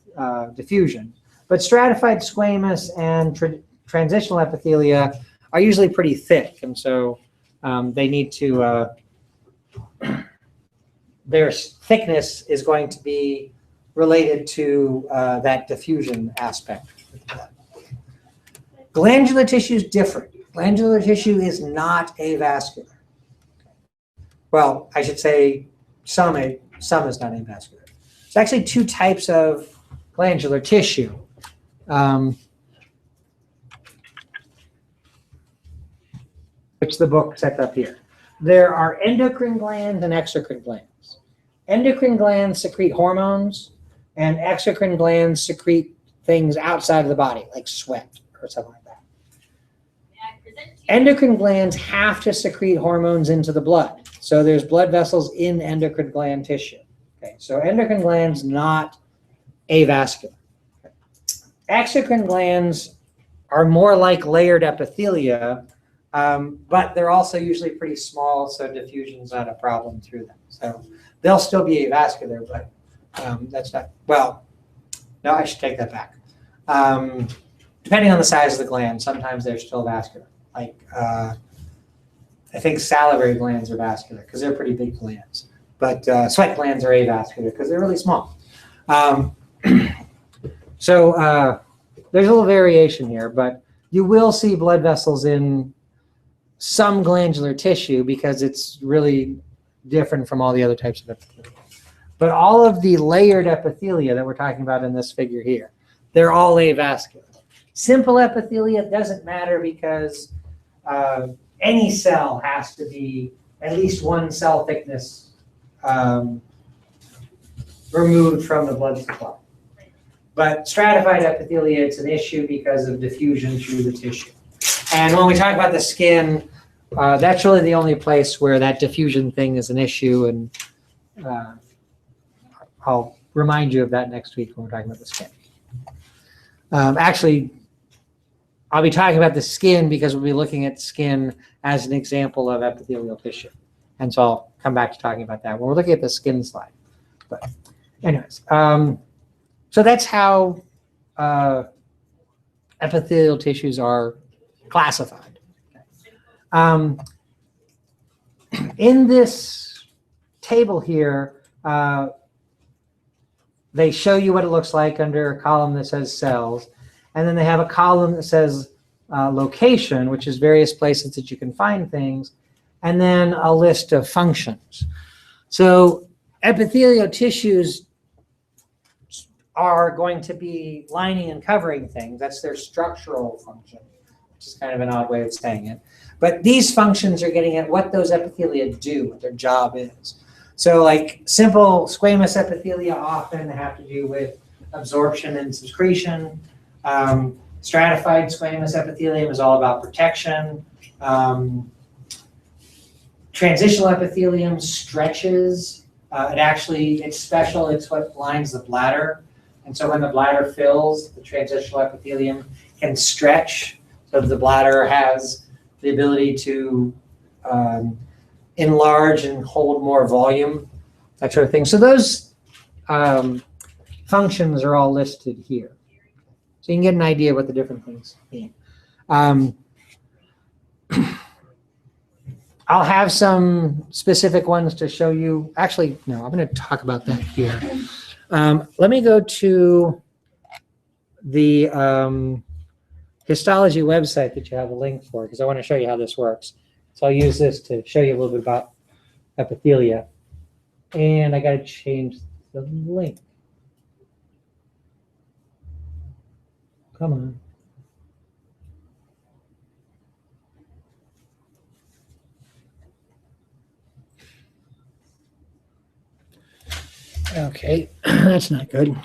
diffusion. But stratified squamous and transitional epithelia are usually pretty thick, and so they need to, their thickness is going to be related to that diffusion aspect. Glandular tissue is different. Glandular tissue is not avascular. Well, I should say some is not avascular. There's actually 2 types of glandular tissue. Which the book sets up here. There are endocrine glands and exocrine glands. Endocrine glands secrete hormones, and exocrine glands secrete things outside of the body, like sweat or something like that. Endocrine glands have to secrete hormones into the blood. So there's blood vessels in endocrine gland tissue. Okay, so endocrine glands not avascular. Okay. Exocrine glands are more like layered epithelia, but they're also usually pretty small, so diffusion's not a problem through them. So they'll still be avascular, but that's not, well, no, I should take that back. Depending on the size of the gland, sometimes they're still vascular. Like, I think salivary glands are vascular because they're pretty big glands. But sweat glands are avascular because they're really small. So there's a little variation here, but you will see blood vessels in some glandular tissue because it's really different from all the other types of epithelia. But all of the layered epithelia that we're talking about in this figure here, they're all avascular. Simple epithelia doesn't matter because any cell has to be at least 1 cell thickness removed from the blood supply. But stratified epithelia, it's an issue because of diffusion through the tissue. And when we talk about the skin, that's really the only place where that diffusion thing is an issue, and I'll remind you of that next week when we're talking about the skin. Actually, I'll be talking about the skin because we'll be looking at skin as an example of epithelial tissue. And so I'll come back to talking about that when we're looking at the skin slide. But anyways, so that's how epithelial tissues are classified. In this table here, they show you what it looks like under a column that says cells. And then they have a column that says location, which is various places that you can find things, and then a list of functions. So epithelial tissues are going to be lining and covering things. That's their structural function, which is kind of an odd way of saying it. But these functions are getting at what those epithelia do, what their job is. So like simple squamous epithelia often have to do with absorption and secretion. Stratified squamous epithelium is all about protection. Transitional epithelium stretches. It's special. It's what lines the bladder. And so when the bladder fills, the transitional epithelium can stretch. So the bladder has the ability to enlarge and hold more volume, that sort of thing. So those functions are all listed here. So you can get an idea what the different things mean. I'll have some specific ones to show you. Actually, no, I'm going to talk about that here. Let me go to the histology website that you have a link for, because I want to show you how this works. So I'll use this to show you a little bit about epithelia. And I got to change the link. Come on. Okay, that's not good.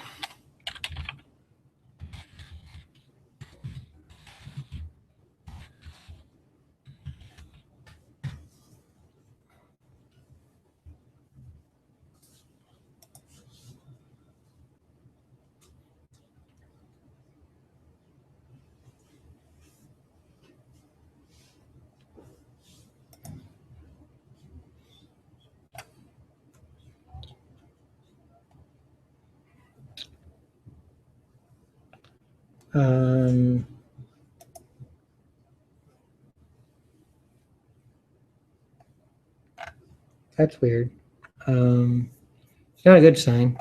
That's weird. It's not a good sign.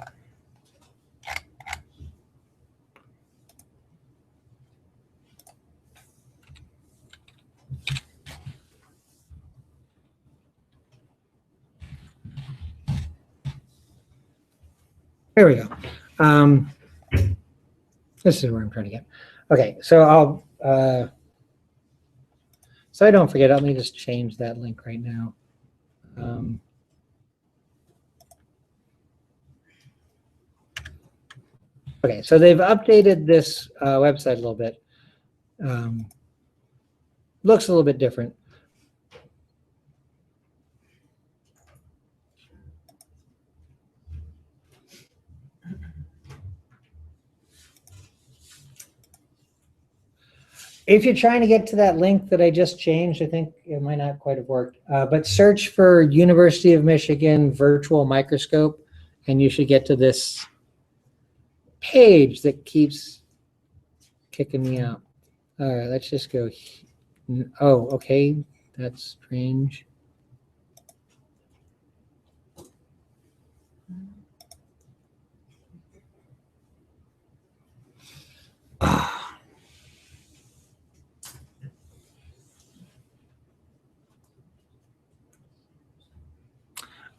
There we go. This is where I'm trying to get. Okay, so so I don't forget, let me just change that link right now. Okay, so they've updated this website a little bit. Looks a little bit different. If you're trying to get to that link that I just changed, I think it might not quite have worked. But search for University of Michigan virtual microscope, and you should get to this page that keeps kicking me out. All right, let's just go. Oh, okay, that's strange.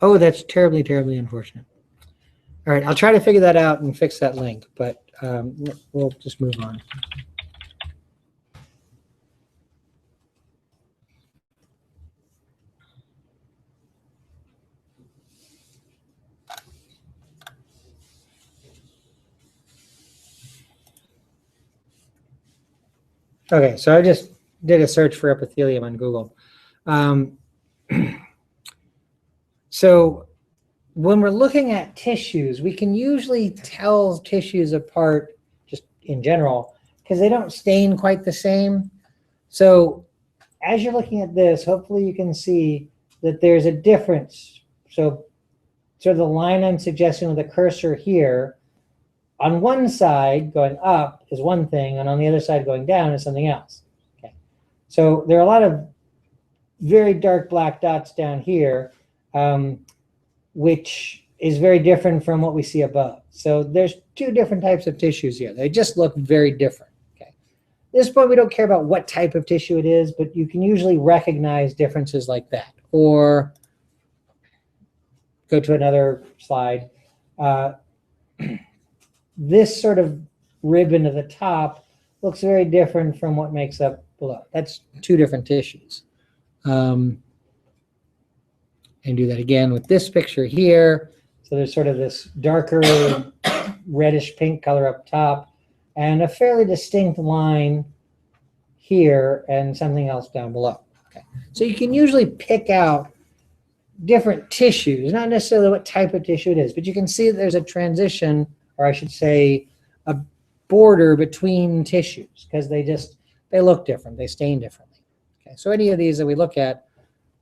Oh, that's terribly, terribly unfortunate. All right, I'll try to figure that out and fix that link, but we'll just move on. Okay, so I just did a search for epithelium on Google. So when we're looking at tissues, we can usually tell tissues apart just in general because they don't stain quite the same. So as you're looking at this, hopefully you can see that there's a difference. So sort of the line I'm suggesting with the cursor here, on one side going up is one thing, and on the other side going down is something else. Okay. So there are a lot of very dark black dots down here, which is very different from what we see above. So there's two different types of tissues here. They just look very different. Okay. At this point, we don't care about what type of tissue it is, but you can usually recognize differences like that. Or go to another slide. This sort of ribbon at the top looks very different from what makes up below. That's two different tissues. And do that again with this picture here. So there's sort of this darker reddish pink color up top and a fairly distinct line here and something else down below. Okay. So you can usually pick out different tissues, not necessarily what type of tissue it is, but you can see that there's a transition, or I should say a border between tissues because they look different, they stain differently. Okay, so any of these that we look at,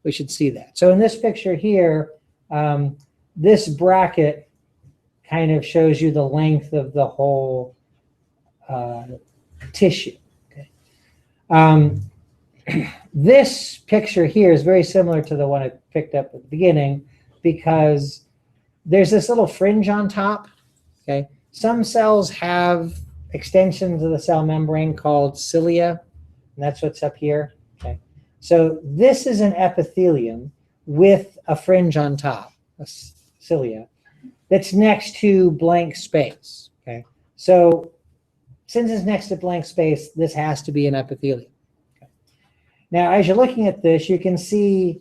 we should see that. So in this picture here, this bracket kind of shows you the length of the whole tissue. Okay. This picture here is very similar to the one I picked up at the beginning because there's this little fringe on top. Okay. Some cells have extensions of the cell membrane called cilia, and that's what's up here. Okay. So this is an epithelium with a fringe on top, a cilia, that's next to blank space. Okay. So since it's next to blank space, this has to be an epithelium. Okay. Now, as you're looking at this, you can see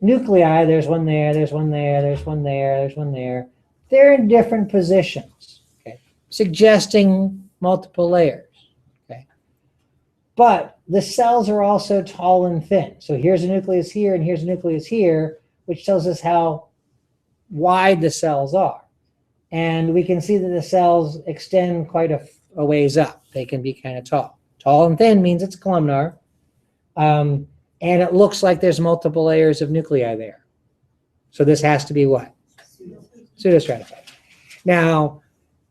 nuclei. There's one there, there's one there, there's one there, there's one there. They're in different positions, okay, suggesting multiple layers. Okay. But the cells are also tall and thin. So here's a nucleus here and here's a nucleus here, which tells us how wide the cells are. And we can see that the cells extend quite a ways up. They can be kind of tall. Tall and thin means it's columnar. And it looks like there's multiple layers of nuclei there. So this has to be what? Pseudostratified. Now,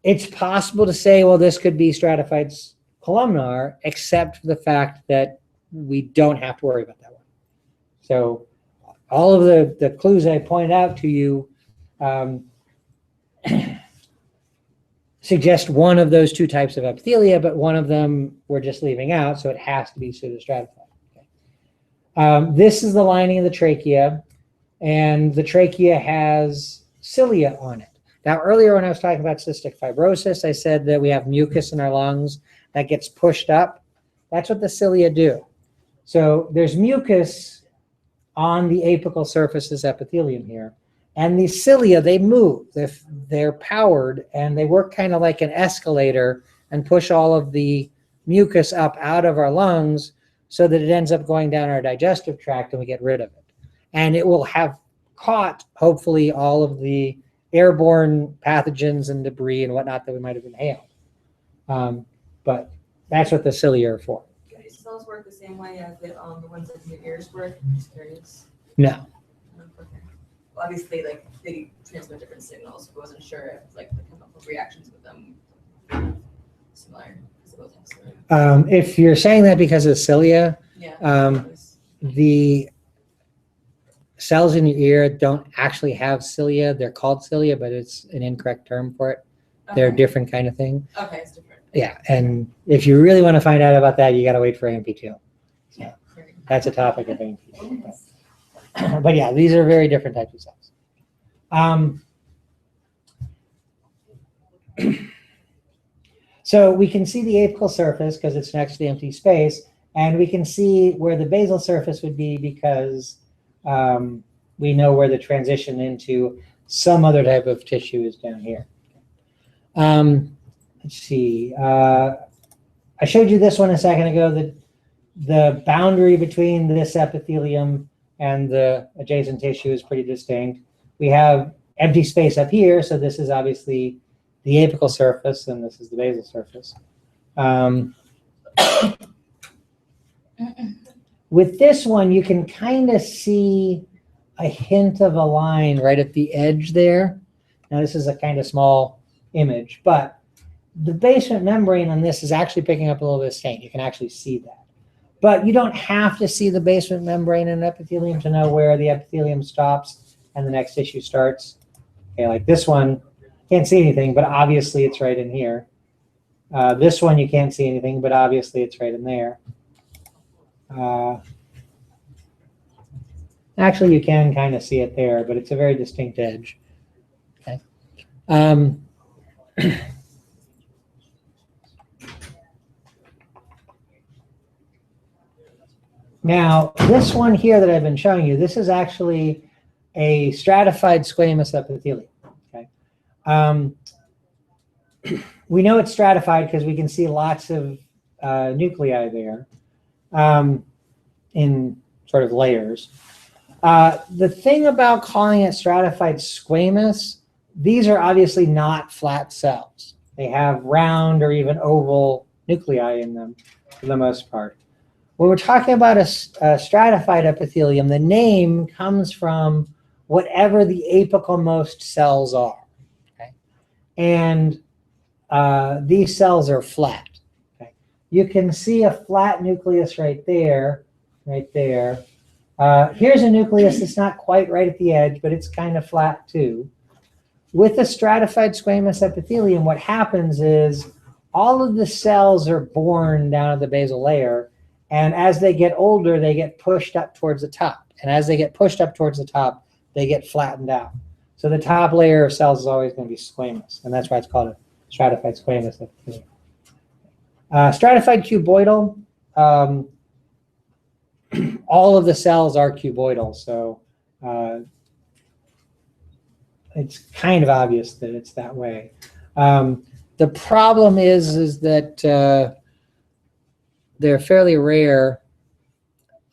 it's possible to say, well, this could be stratified columnar, except for the fact that we don't have to worry about that one. So all of the clues I pointed out to you suggest one of those two types of epithelia, but one of them we're just leaving out, so it has to be pseudostratified. Okay. This is the lining of the trachea, and the trachea has cilia on it. Now, earlier when I was talking about cystic fibrosis, I said that we have mucus in our lungs that gets pushed up. That's what the cilia do. So there's mucus on the apical surface's epithelium here. And the cilia, they move. They're powered, and they work kind of like an escalator and push all of the mucus up out of our lungs so that it ends up going down our digestive tract and we get rid of it. And it will have caught, hopefully, all of the airborne pathogens and debris and whatnot that we might have inhaled. But that's what the cilia are for. Do these cells work the same way as the ones in your ears work? Just curious. No. Okay. Well, obviously, like they transmit different signals. I wasn't sure if like the chemical reactions with them were similar because they both have cilia. If you're saying that because of cilia, Yeah. the cells in your ear don't actually have cilia. They're called cilia, but it's an incorrect term for it. They're a different kind of thing. Okay, it's different. Yeah, and if you really want to find out about that, you got to wait for AMP2. Yeah. That's a topic of AMP2. But yeah, these are very different types of cells. So we can see the apical surface because it's next to the empty space, and we can see where the basal surface would be because we know where the transition into some other type of tissue is down here. Let's see. I showed you this one a second ago. The boundary between this epithelium and the adjacent tissue is pretty distinct. We have empty space up here, so this is obviously the apical surface, and this is the basal surface. With this one, you can kind of see a hint of a line right at the edge there. Now, this is a kind of small image, but the basement membrane on this is actually picking up a little bit of stain. You can actually see that. But you don't have to see the basement membrane in an epithelium to know where the epithelium stops and the next tissue starts. Okay, like this one, can't see anything, but obviously it's right in here. This one, you can't see anything, but obviously it's right in there. Actually, you can kind of see it there, but it's a very distinct edge. Okay. Now, this one here that I've been showing you, this is actually a stratified squamous epithelium. Okay. We know it's stratified because we can see lots of nuclei there in sort of layers. The thing about calling it stratified squamous, these are obviously not flat cells. They have round or even oval nuclei in them for the most part. When we're talking about a stratified epithelium, the name comes from whatever the apical-most cells are. Okay? And these cells are flat. Okay? You can see a flat nucleus right there, right there. Here's a nucleus that's not quite right at the edge, but it's kind of flat too. With a stratified squamous epithelium, what happens is all of the cells are born down at the basal layer, and as they get older, they get pushed up towards the top. And as they get pushed up towards the top, they get flattened out. So the top layer of cells is always going to be squamous, and that's why it's called a stratified squamous epithelium. Stratified cuboidal, all of the cells are cuboidal, so it's kind of obvious that it's that way. The problem is that they're fairly rare,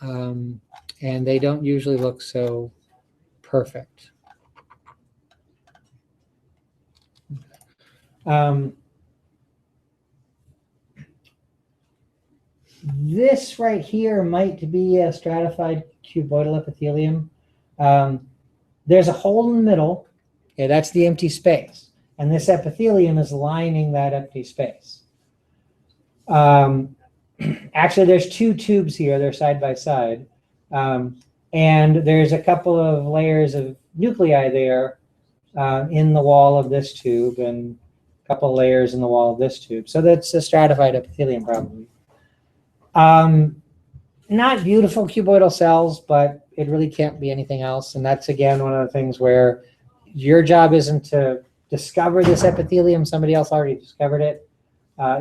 and they don't usually look so perfect. This right here might be a stratified cuboidal epithelium. There's a hole in the middle. Okay, that's the empty space. And this epithelium is lining that empty space. Actually, there's two tubes here. They're side by side. And there's a couple of layers of nuclei there in the wall of this tube and a couple of layers in the wall of this tube. So that's a stratified epithelium probably. Not beautiful cuboidal cells, but it really can't be anything else. And that's, again, one of the things where your job isn't to discover this epithelium. Somebody else already discovered it.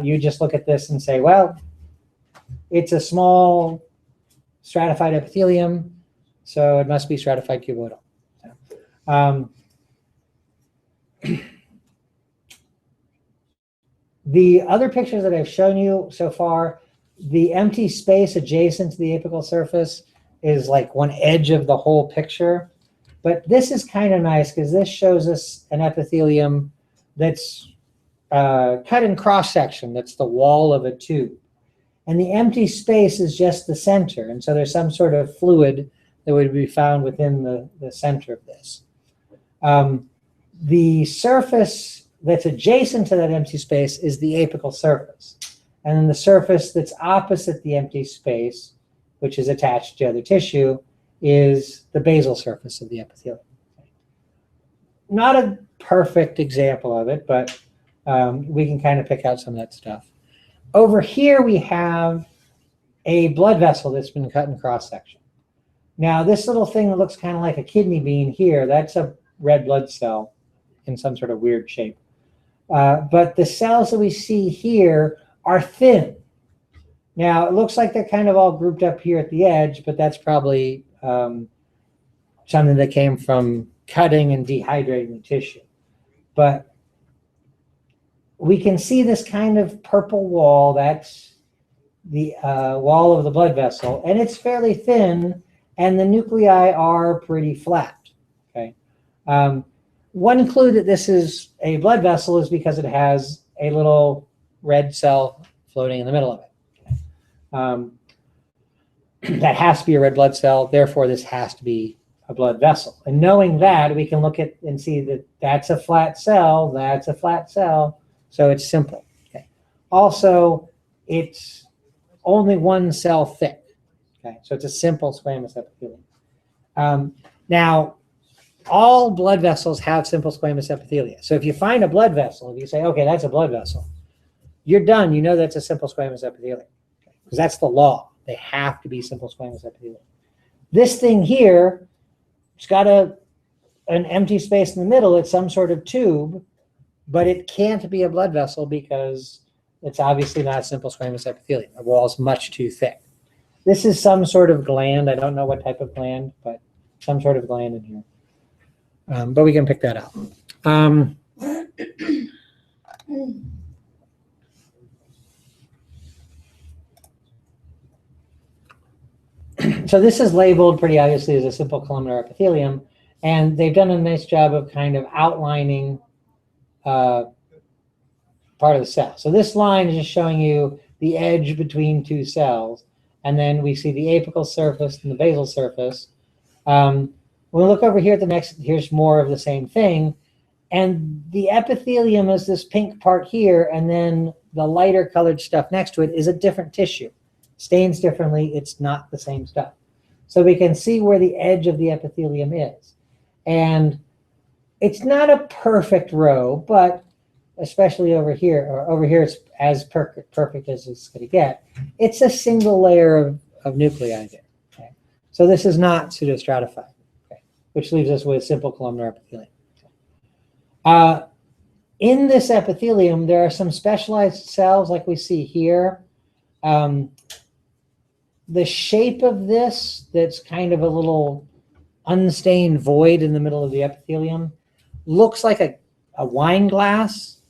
You just look at this and say, well, it's a small stratified epithelium, so it must be stratified cuboidal. The other pictures that I've shown you so far, the empty space adjacent to the apical surface is like one edge of the whole picture. But this is kind of nice because this shows us an epithelium that's cut in cross-section. That's the wall of a tube. And the empty space is just the center. And so there's some sort of fluid that would be found within the center of this. The surface that's adjacent to that empty space is the apical surface. And then the surface that's opposite the empty space, which is attached to other tissue, is the basal surface of the epithelium. Not a perfect example of it, but we can kind of pick out some of that stuff. Over here we have a blood vessel that's been cut in cross-section. Now this little thing that looks kind of like a kidney bean here, that's a red blood cell in some sort of weird shape. But the cells that we see here are thin. Now, it looks like they're kind of all grouped up here at the edge, but that's probably something that came from cutting and dehydrating the tissue. But we can see this kind of purple wall. That's the wall of the blood vessel, and it's fairly thin, and the nuclei are pretty flat. Okay. One clue that this is a blood vessel is because it has a little red cell floating in the middle of it. That has to be a red blood cell, therefore this has to be a blood vessel. And knowing that, we can look at and see that that's a flat cell, that's a flat cell, so it's simple. Okay. Also, it's only one cell thick. Okay, so it's a simple squamous epithelium. Now, all blood vessels have simple squamous epithelia. So if you find a blood vessel, if you say, okay, that's a blood vessel, you're done. You know that's a simple squamous epithelium. Because that's the law. They have to be simple squamous epithelium. This thing here, it's got an empty space in the middle. It's some sort of tube, but it can't be a blood vessel because it's obviously not a simple squamous epithelium. The wall is much too thick. This is some sort of gland. I don't know what type of gland, but some sort of gland in here. But we can pick that out. So this is labeled pretty obviously as a simple columnar epithelium, and they've done a nice job of kind of outlining part of the cell. So this line is just showing you the edge between two cells. And then we see the apical surface and the basal surface. When we look over here at the next, here's more of the same thing. And the epithelium is this pink part here, and then the lighter colored stuff next to it is a different tissue. Stains differently, it's not the same stuff. So we can see where the edge of the epithelium is. And it's not a perfect row, but especially over here it's as perfect as it's going to get. It's a single layer of nuclei there. Okay? So this is not pseudostratified, okay? Which leaves us with simple columnar epithelium. In this epithelium, there are some specialized cells like we see here. The shape of this, that's kind of a little unstained void in the middle of the epithelium, looks like a wine glass.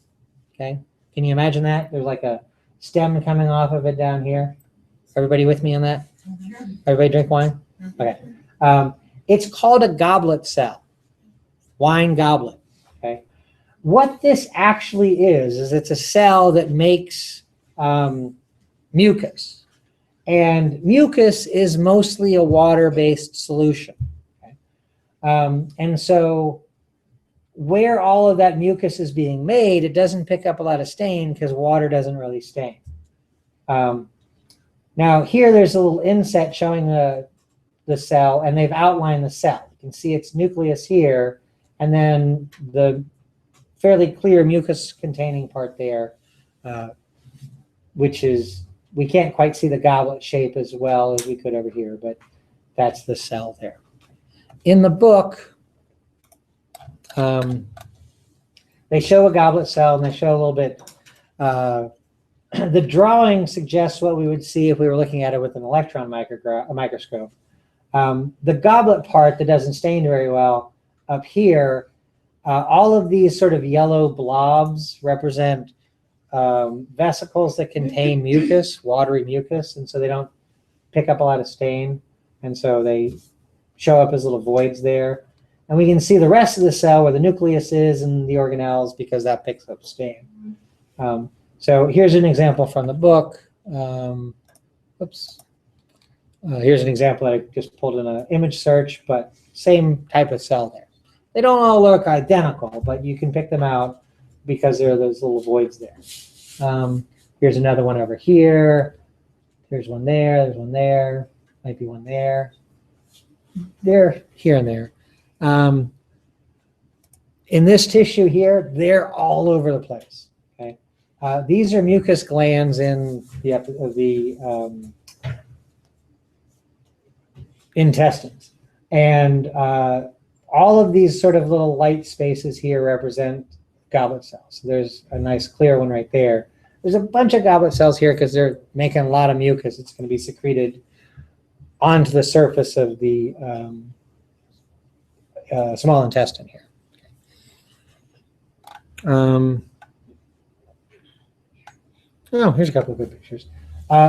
Okay, can you imagine that? There's like a stem coming off of it down here. Everybody with me on that? Everybody drink wine? Okay. It's called a goblet cell, wine goblet. Okay. What this actually is it's a cell that makes mucus. And mucus is mostly a water-based solution. Okay? And so where all of that mucus is being made, it doesn't pick up a lot of stain because water doesn't really stain. Now here there's a little inset showing the cell, and they've outlined the cell. You can see its nucleus here, and then the fairly clear mucus-containing part there, which is, we can't quite see the goblet shape as well as we could over here, but that's the cell there. In the book, they show a goblet cell, and they show a little bit, the drawing suggests what we would see if we were looking at it with an electron microscope. The goblet part that doesn't stain very well up here, all of these sort of yellow blobs represent vesicles that contain mucus, watery mucus, and so they don't pick up a lot of stain, and so they show up as little voids there. And we can see the rest of the cell where the nucleus is and the organelles because that picks up stain. So here's an example from the book. Oops. Here's an example that I just pulled in an image search, but same type of cell there. They don't all look identical, but you can pick them out because there are those little voids there. Here's another one over here. There's one there. There's one there. Might be one there. They're here and there. In this tissue here, they're all over the place. Okay, these are mucus glands in the intestines, and all of these sort of little light spaces here represent goblet cells. So there's a nice clear one right there. There's a bunch of goblet cells here because they're making a lot of mucus. It's going to be secreted onto the surface of the small intestine here. Oh, here's a couple of good pictures.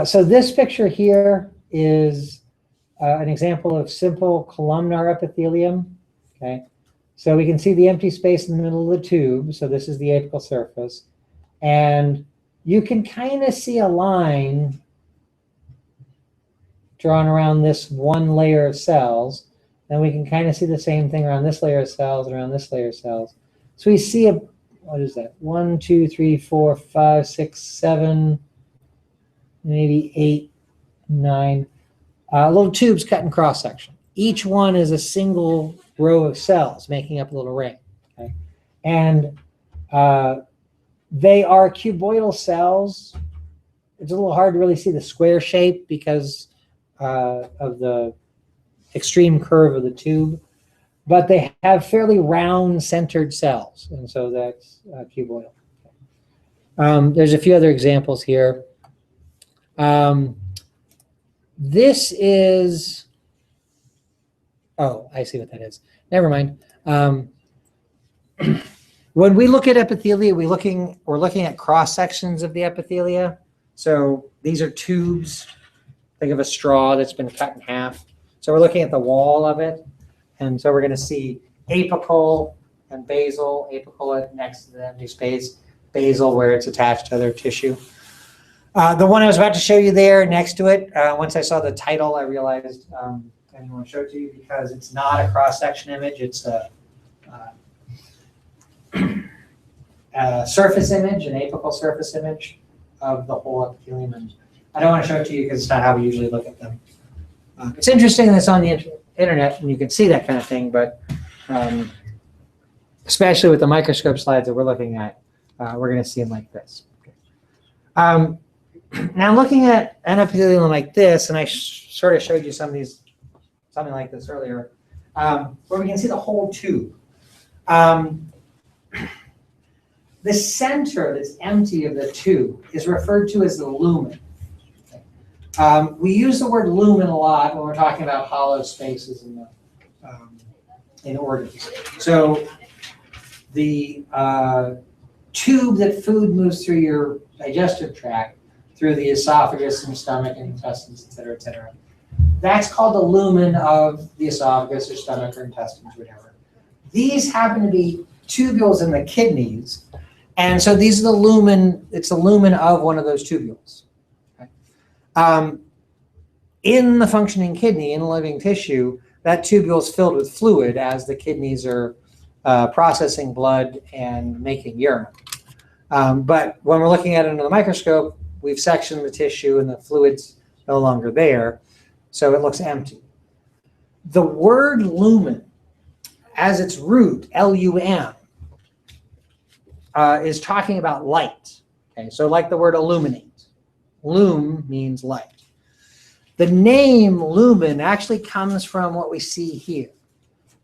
So this picture here is an example of simple columnar epithelium. Okay, so we can see the empty space in the middle of the tube. So this is the apical surface, and you can kind of see a line drawn around this one layer of cells. Then we can kind of see the same thing around this layer of cells and around this layer of cells. So we see what is that? 1, 2, 3, 4, 5, 6, 7, maybe 8, 9 little tubes cut in cross section. Each one is a single row of cells making up a little ring. Okay? And they are cuboidal cells. It's a little hard to really see the square shape because of the extreme curve of the tube, but they have fairly round centered cells, and so that's cuboidal. There's a few other examples here. This is, oh, I see what that is. Never mind. When we look at epithelia, we're looking at cross sections of the epithelia. So these are tubes. Think of a straw that's been cut in half. So we're looking at the wall of it. And so we're going to see apical and basal, apical next to the empty space, basal where it's attached to other tissue. The one I was about to show you there next to it, once I saw the title, I realized I didn't want to show it to you because it's not a cross-section image. It's a surface image, an apical surface image of the whole epithelium. And I don't want to show it to you because it's not how we usually look at them. It's interesting that it's on the internet and you can see that kind of thing, but especially with the microscope slides that we're looking at, we're going to see them like this. Now looking at an epithelium like this, and I sort of showed you something like this earlier, where we can see the whole tube. The center that's empty of the tube is referred to as the lumen. We use the word lumen a lot when we're talking about hollow spaces in organs. So the tube that food moves through your digestive tract, through the esophagus and stomach and intestines, et cetera, that's called the lumen of the esophagus or stomach or intestines, whatever. These happen to be tubules in the kidneys, and so these are the lumen, it's the lumen of one of those tubules. Okay. In the functioning kidney, in living tissue, that tubule is filled with fluid as the kidneys are processing blood and making urine. But when we're looking at it under the microscope, we've sectioned the tissue and the fluid's no longer there, so it looks empty. The word lumen, as its root, L-U-M, is talking about light. Okay, so like the word illuminate. Lum means light. The name lumen actually comes from what we see here.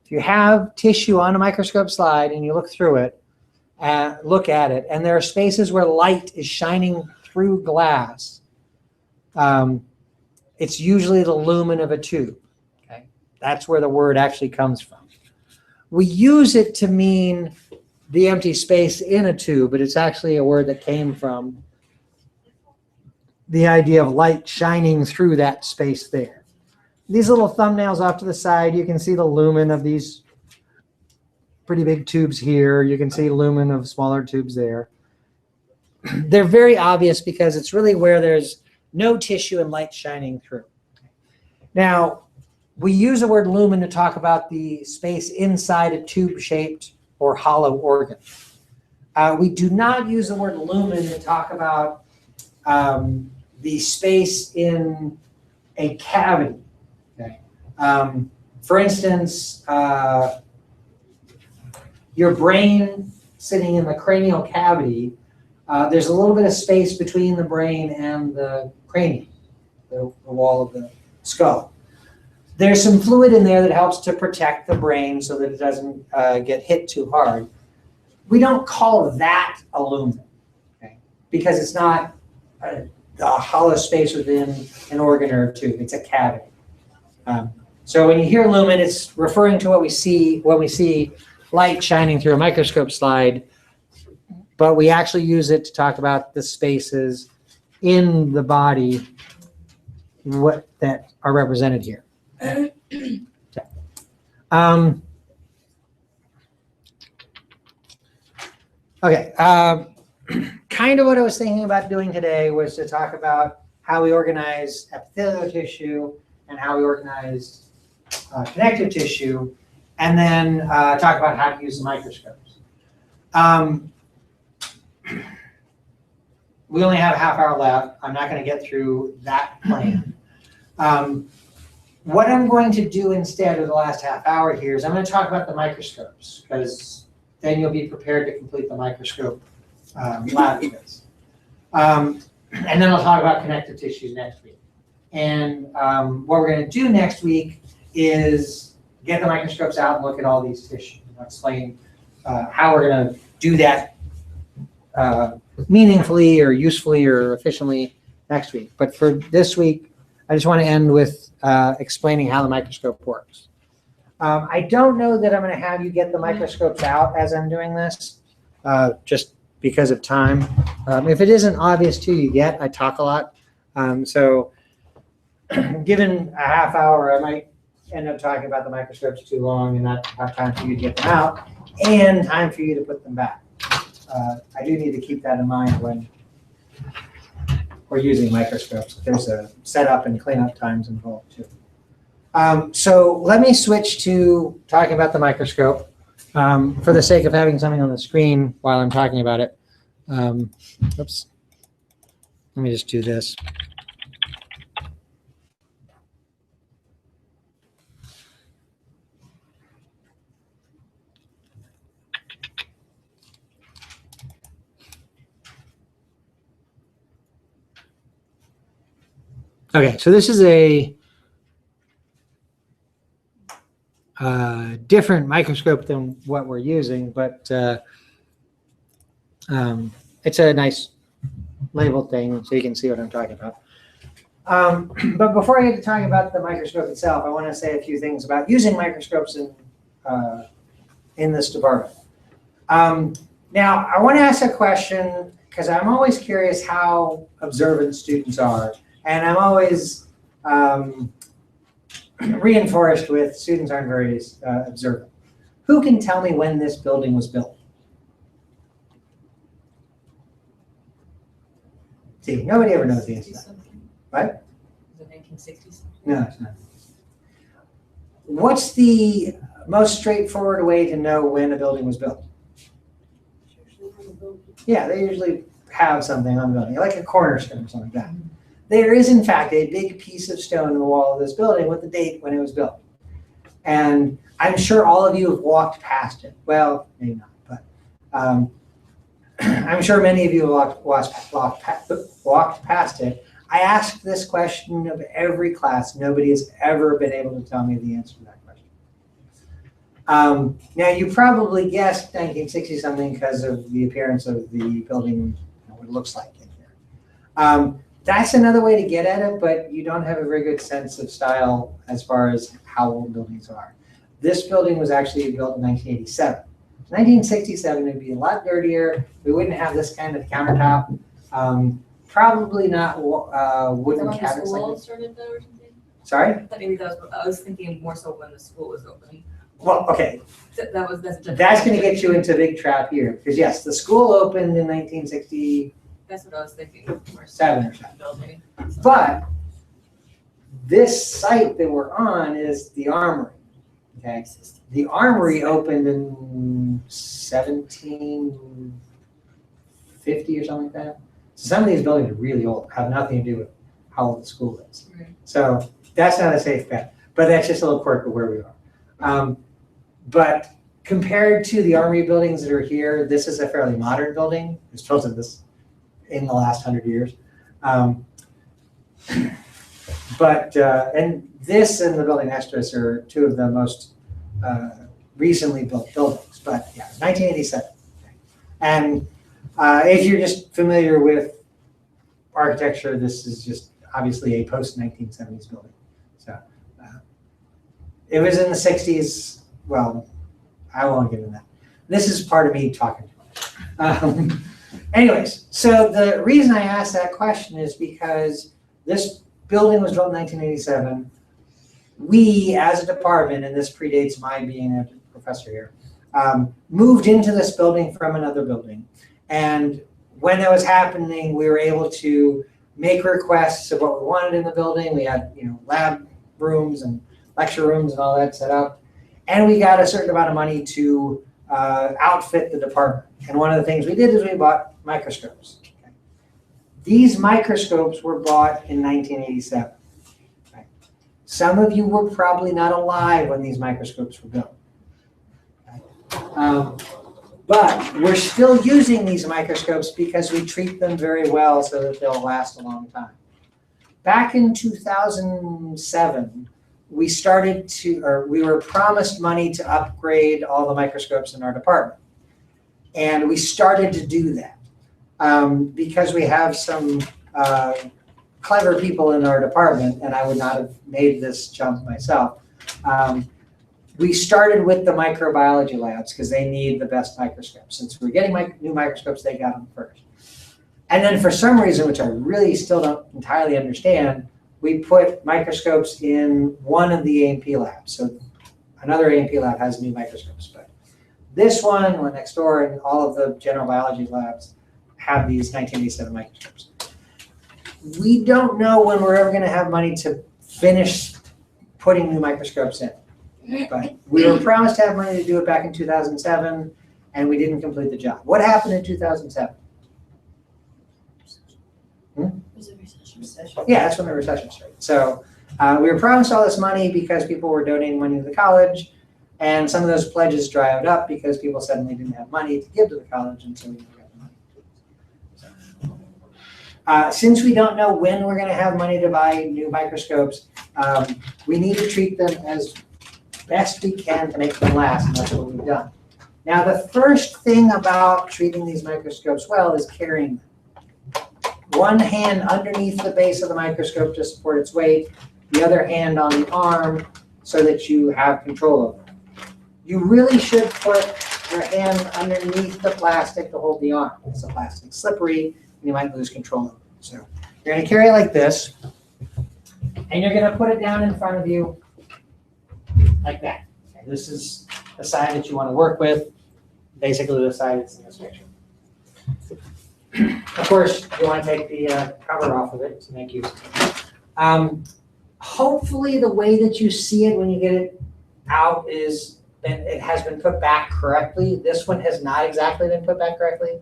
If you have tissue on a microscope slide and you look through it, look at it, and there are spaces where light is shining through glass, it's usually the lumen of a tube. Okay? That's where the word actually comes from. We use it to mean the empty space in a tube, but it's actually a word that came from the idea of light shining through that space there. These little thumbnails off to the side, you can see the lumen of these pretty big tubes here. You can see lumen of smaller tubes there. They're very obvious because it's really where there's no tissue and light shining through. Now, we use the word lumen to talk about the space inside a tube-shaped or hollow organ. We do not use the word lumen to talk about the space in a cavity. Okay. For instance, your brain sitting in the cranial cavity, there's a little bit of space between the brain and the cranium, the wall of the skull. There's some fluid in there that helps to protect the brain so that it doesn't get hit too hard. We don't call that a lumen, okay? Because it's not a hollow space within an organ or a tube. It's a cavity. So when you hear lumen, it's referring to what we see when we see light shining through a microscope slide, but we actually use it to talk about the spaces in the body that are represented here. Okay, kind of what I was thinking about doing today was to talk about how we organize epithelial tissue and how we organize connective tissue, and then talk about how to use the microscopes. We only have a half hour left. I'm not going to get through that plan. What I'm going to do instead of the last half hour here is I'm going to talk about the microscopes, because then you'll be prepared to complete the microscope lab quiz. And then I'll talk about connective tissues next week. And what we're going to do next week is get the microscopes out and look at all these tissues. I'll explain how we're going to do that meaningfully or usefully or efficiently next week. But for this week, I just want to end with explaining how the microscope works. I don't know that I'm going to have you get the microscopes out as I'm doing this, just because of time. If it isn't obvious to you yet, I talk a lot. So given a half hour, I might end up talking about the microscopes too long and not have time for you to get them out and time for you to put them back. I do need to keep that in mind when we're using microscopes. There's a setup and cleanup times involved too. So let me switch to talking about the microscope for the sake of having something on the screen while I'm talking about it. Oops. Let me just do this. Okay, so this is a different microscope than what we're using, but it's a nice labeled thing so you can see what I'm talking about. But before I get to talking about the microscope itself, I want to say a few things about using microscopes in this department. Now, I want to ask a question because I'm always curious how observant students are. And I'm always reinforced with students aren't very observant. Who can tell me when this building was built? See, nobody ever knows the answer to that. What? The 1960s. No, it's not. What's the most straightforward way to know when a building was built? Yeah, they usually have something on the building, like a cornerstone or something like that. There is, in fact, a big piece of stone in the wall of this building with the date when it was built. And I'm sure all of you have walked past it. Well, maybe not, but I'm sure many of you have walked past it. I asked this question of every class. Nobody has ever been able to tell me the answer to that question. Now, you probably guessed 1960 something because of the appearance of the building, what it looks like in here. That's another way to get at it, but you don't have a very good sense of style as far as how old buildings are. This building was actually built in 1987. 1967 would be a lot dirtier. We wouldn't have this kind of countertop. Probably not wooden cabinets like this. Started though or something? Sorry? I thought maybe that was, I was thinking more so when the school was open. Well, okay, That's going to get you into a big trap here. Because yes, the school opened in 1960. That's what I was thinking. More Seven or something. building. But this site that we're on is the Armory. Okay, the Armory opened in 1750 or something like that. So some of these buildings are really old, have nothing to do with how old the school is. Right. So that's not a safe bet, but that's just a little quirk of where we are. But compared to the Armory buildings that are here, this is a fairly modern building. It's built in the last 100 years. And this and the building next to us are two of the most recently built buildings, but yeah, 1987. And if you're just familiar with architecture, this is just obviously a post-1970s building. So it was in the 60s. Well, I won't get into that. This is part of me talking too much. Anyways, so the reason I asked that question is because this building was built in 1987. We, as a department, and this predates my being a professor here, moved into this building from another building. And when that was happening, we were able to make requests of what we wanted in the building. We had, lab rooms and lecture rooms and all that set up. And we got a certain amount of money to outfit the department. And one of the things we did is we bought microscopes. Okay. These microscopes were bought in 1987. Right. Some of you were probably not alive when these microscopes were built. Okay. But we're still using these microscopes because we treat them very well so that they'll last a long time. Back in 2007, we were promised money to upgrade all the microscopes in our department. And we started to do that because we have some clever people in our department, and I would not have made this jump myself. We started with the microbiology labs because they need the best microscopes. Since we're getting new microscopes, they got them first. And then for some reason, which I really still don't entirely understand, we put microscopes in one of the A&P labs. So another A&P lab has new microscopes, but This one next door, and all of the general biology labs have these 1987 microscopes. We don't know when we're ever gonna have money to finish putting new microscopes in. But we were promised to have money to do it back in 2007, and we didn't complete the job. What happened in 2007? Was it recession? Yeah, that's when the recession started. So we were promised all this money because people were donating money to the college, and some of those pledges dried up because people suddenly didn't have money to give to the college, and so we never got the money. So, since we don't know when we're going to have money to buy new microscopes, we need to treat them as best we can to make them last, and that's what we've done. Now, the first thing about treating these microscopes well is carrying them. One hand underneath the base of the microscope to support its weight, the other hand on the arm so that you have control over it. You really should put your hand underneath the plastic to hold the arm. Because the plastic's slippery and you might lose control of it. So you're going to carry it like this, and you're going to put it down in front of you like that. Okay, this is the side that you want to work with, basically the side that's in this picture. Of course, you want to take the cover off of it to make use of it. Hopefully the way that you see it when you get it out is that it has been put back correctly. This one has not exactly been put back correctly,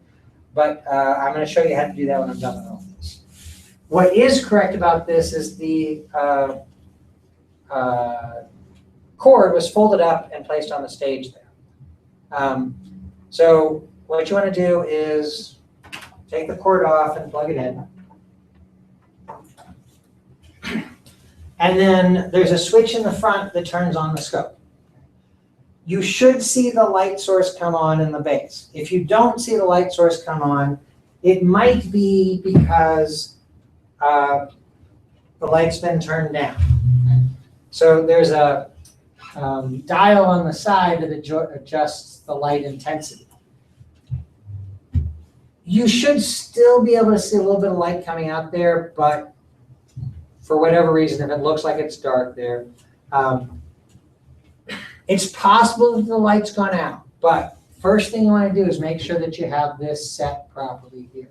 but I'm going to show you how to do that when I'm done with all this. What is correct about this is the cord was folded up and placed on the stage there. So what you want to do is take the cord off and plug it in. And then there's a switch in the front that turns on the scope. You should see the light source come on in the base. If you don't see the light source come on, it might be because the light's been turned down. So there's a dial on the side that adjusts the light intensity. You should still be able to see a little bit of light coming out there, but for whatever reason, if it looks like it's dark there, it's possible that the light's gone out. But first thing you want to do is make sure that you have this set properly here.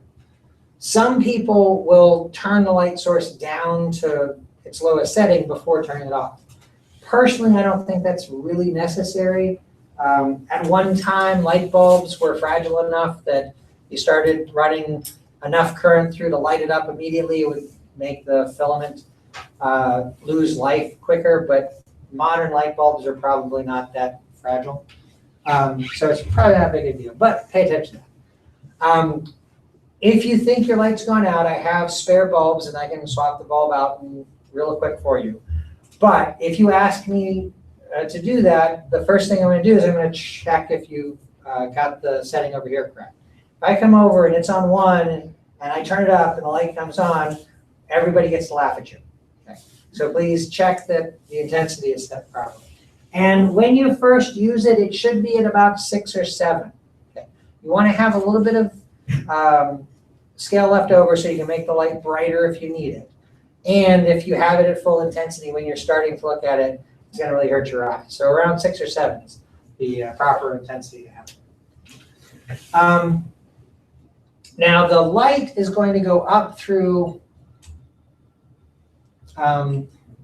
Some people will turn the light source down to its lowest setting before turning it off. Personally, I don't think that's really necessary. At one time, light bulbs were fragile enough that you started running enough current through to light it up immediately. It would make the filament lose life quicker, but modern light bulbs are probably not that fragile. So it's probably not a big a deal, but pay attention to that. If you think your light's gone out, I have spare bulbs and I can swap the bulb out real quick for you. But if you ask me to do that, the first thing I'm going to do is I'm going to check if you got the setting over here correct. If I come over and it's on 1 and I turn it up and the light comes on, everybody gets to laugh at you. Okay. So please check that the intensity is set properly. And when you first use it, it should be at about 6 or 7. Okay. You want to have a little bit of scale left over so you can make the light brighter if you need it. And if you have it at full intensity when you're starting to look at it, it's going to really hurt your eyes. So around 6 or 7 is the proper intensity to have. Now the light is going to go up through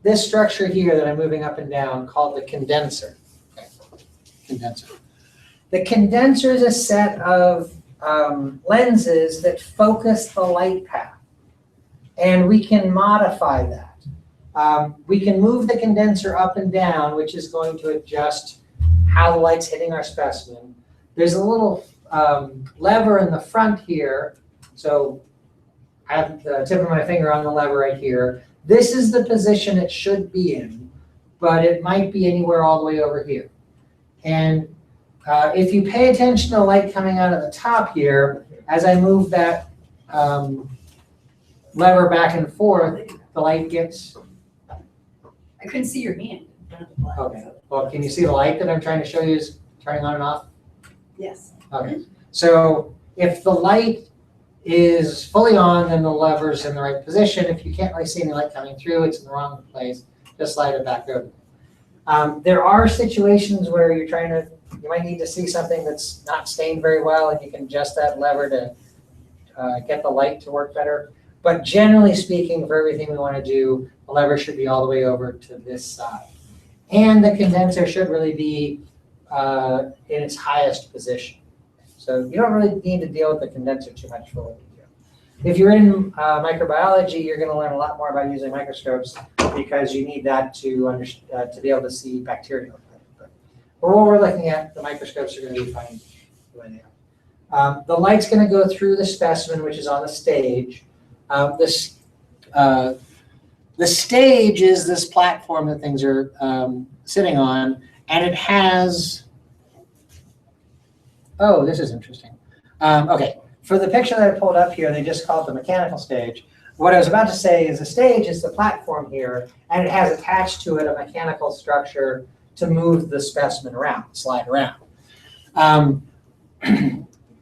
this structure here that I'm moving up and down called the condenser. Okay. Condenser. The condenser is a set of lenses that focus the light path. And we can modify that. We can move the condenser up and down, which is going to adjust how the light's hitting our specimen. There's a little lever in the front here. So I have the tip of my finger on the lever right here. This is the position it should be in, but it might be anywhere all the way over here. And if you pay attention to the light coming out of the top here, as I move that lever back and forth, the light gets... I couldn't see your hand in front of the light. Okay. Well, can you see the light that I'm trying to show you is turning on and off? Yes. Okay. So if the light is fully on, then the lever's in the right position. If you can't really see any light coming through, it's in the wrong place, just slide it back over. There are situations where you're trying to You might need to see something that's not stained very well, and you can adjust that lever to get the light to work better. But generally speaking, for everything we want to do, the lever should be all the way over to this side. And the condenser should really be in its highest position. So you don't really need to deal with the condenser too much for what you do. If you're in microbiology, you're going to learn a lot more about using microscopes because you need that to be able to see bacteria. But for what we're looking at, the microscopes are going to be fine the way they are. The light's going to go through the specimen, which is on the stage. The stage is this platform that things are sitting on, and it has, oh, this is interesting. Okay, for the picture that I pulled up here, they just call it the mechanical stage. What I was about to say is the stage is the platform here, and it has attached to it a mechanical structure to move the specimen around, slide around.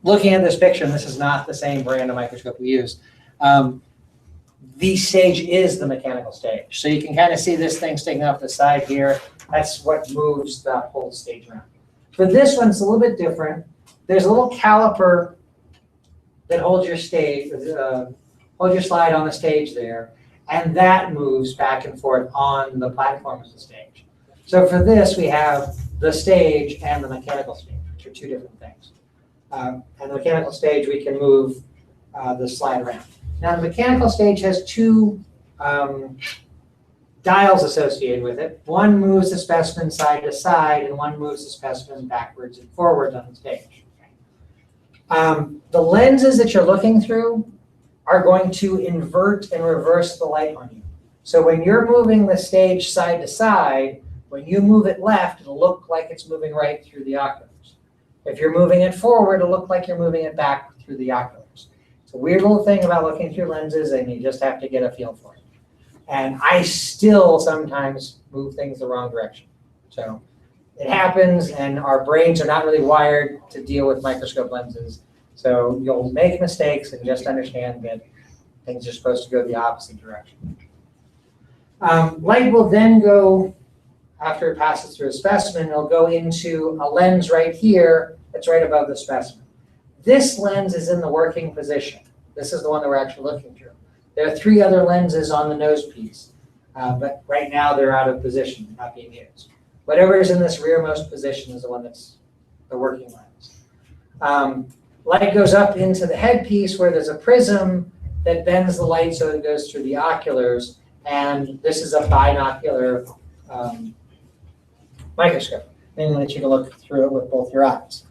Looking at this picture, and this is not the same brand of microscope we use, the stage is the mechanical stage. So you can kind of see this thing sticking off the side here. That's what moves the whole stage around. For this one, it's a little bit different. There's a little caliper that holds your stage, hold your slide on the stage there, and that moves back and forth on the platform of the stage. So for this, we have the stage and the mechanical stage, which are two different things. And the mechanical stage, we can move the slide around. Now, the mechanical stage has two dials associated with it. One moves the specimen side to side, and one moves the specimen backwards and forwards on the stage. The lenses that you're looking through are going to invert and reverse the light on you. So when you're moving the stage side to side, when you move it left, it'll look like it's moving right through the oculars. If you're moving it forward, it'll look like you're moving it back through the oculars. It's a weird little thing about looking through lenses, and you just have to get a feel for it. And I still sometimes move things the wrong direction. So it happens, and our brains are not really wired to deal with microscope lenses. So you'll make mistakes, and just understand that things are supposed to go the opposite direction. Light will then go, after it passes through a specimen, it'll go into a lens right here that's right above the specimen. This lens is in the working position. This is the one that we're actually looking through. There are 3 other lenses on the nose piece, but right now they're out of position, not being used. Whatever is in this rearmost position is the one that's the working lens. Light goes up into the headpiece where there's a prism that bends the light so it goes through the oculars, and this is a binocular microscope, meaning that you can look through it with both your eyes.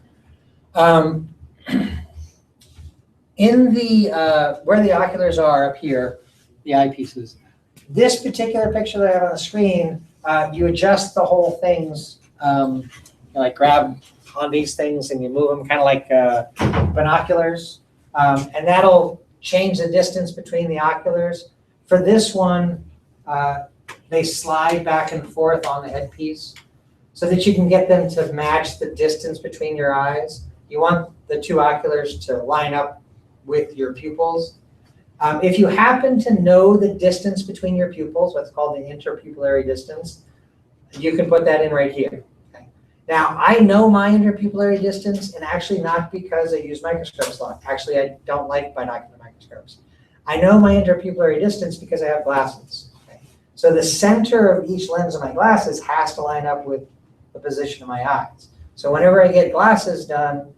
In the where the oculars are up here, the eyepieces, this particular picture that I have on the screen, you adjust the whole things, you like grab on these things and you move them kind of like binoculars, and that'll change the distance between the oculars. For this one, they slide back and forth on the headpiece so that you can get them to match the distance between your eyes. You want the 2 oculars to line up with your pupils. If you happen to know the distance between your pupils, what's called the interpupillary distance, you can put that in right here. Okay. Now, I know my interpupillary distance, and actually not because I use microscopes a lot. Actually, I don't like binocular microscopes. I know my interpupillary distance because I have glasses. Okay. So the center of each lens of my glasses has to line up with the position of my eyes. So whenever I get glasses done,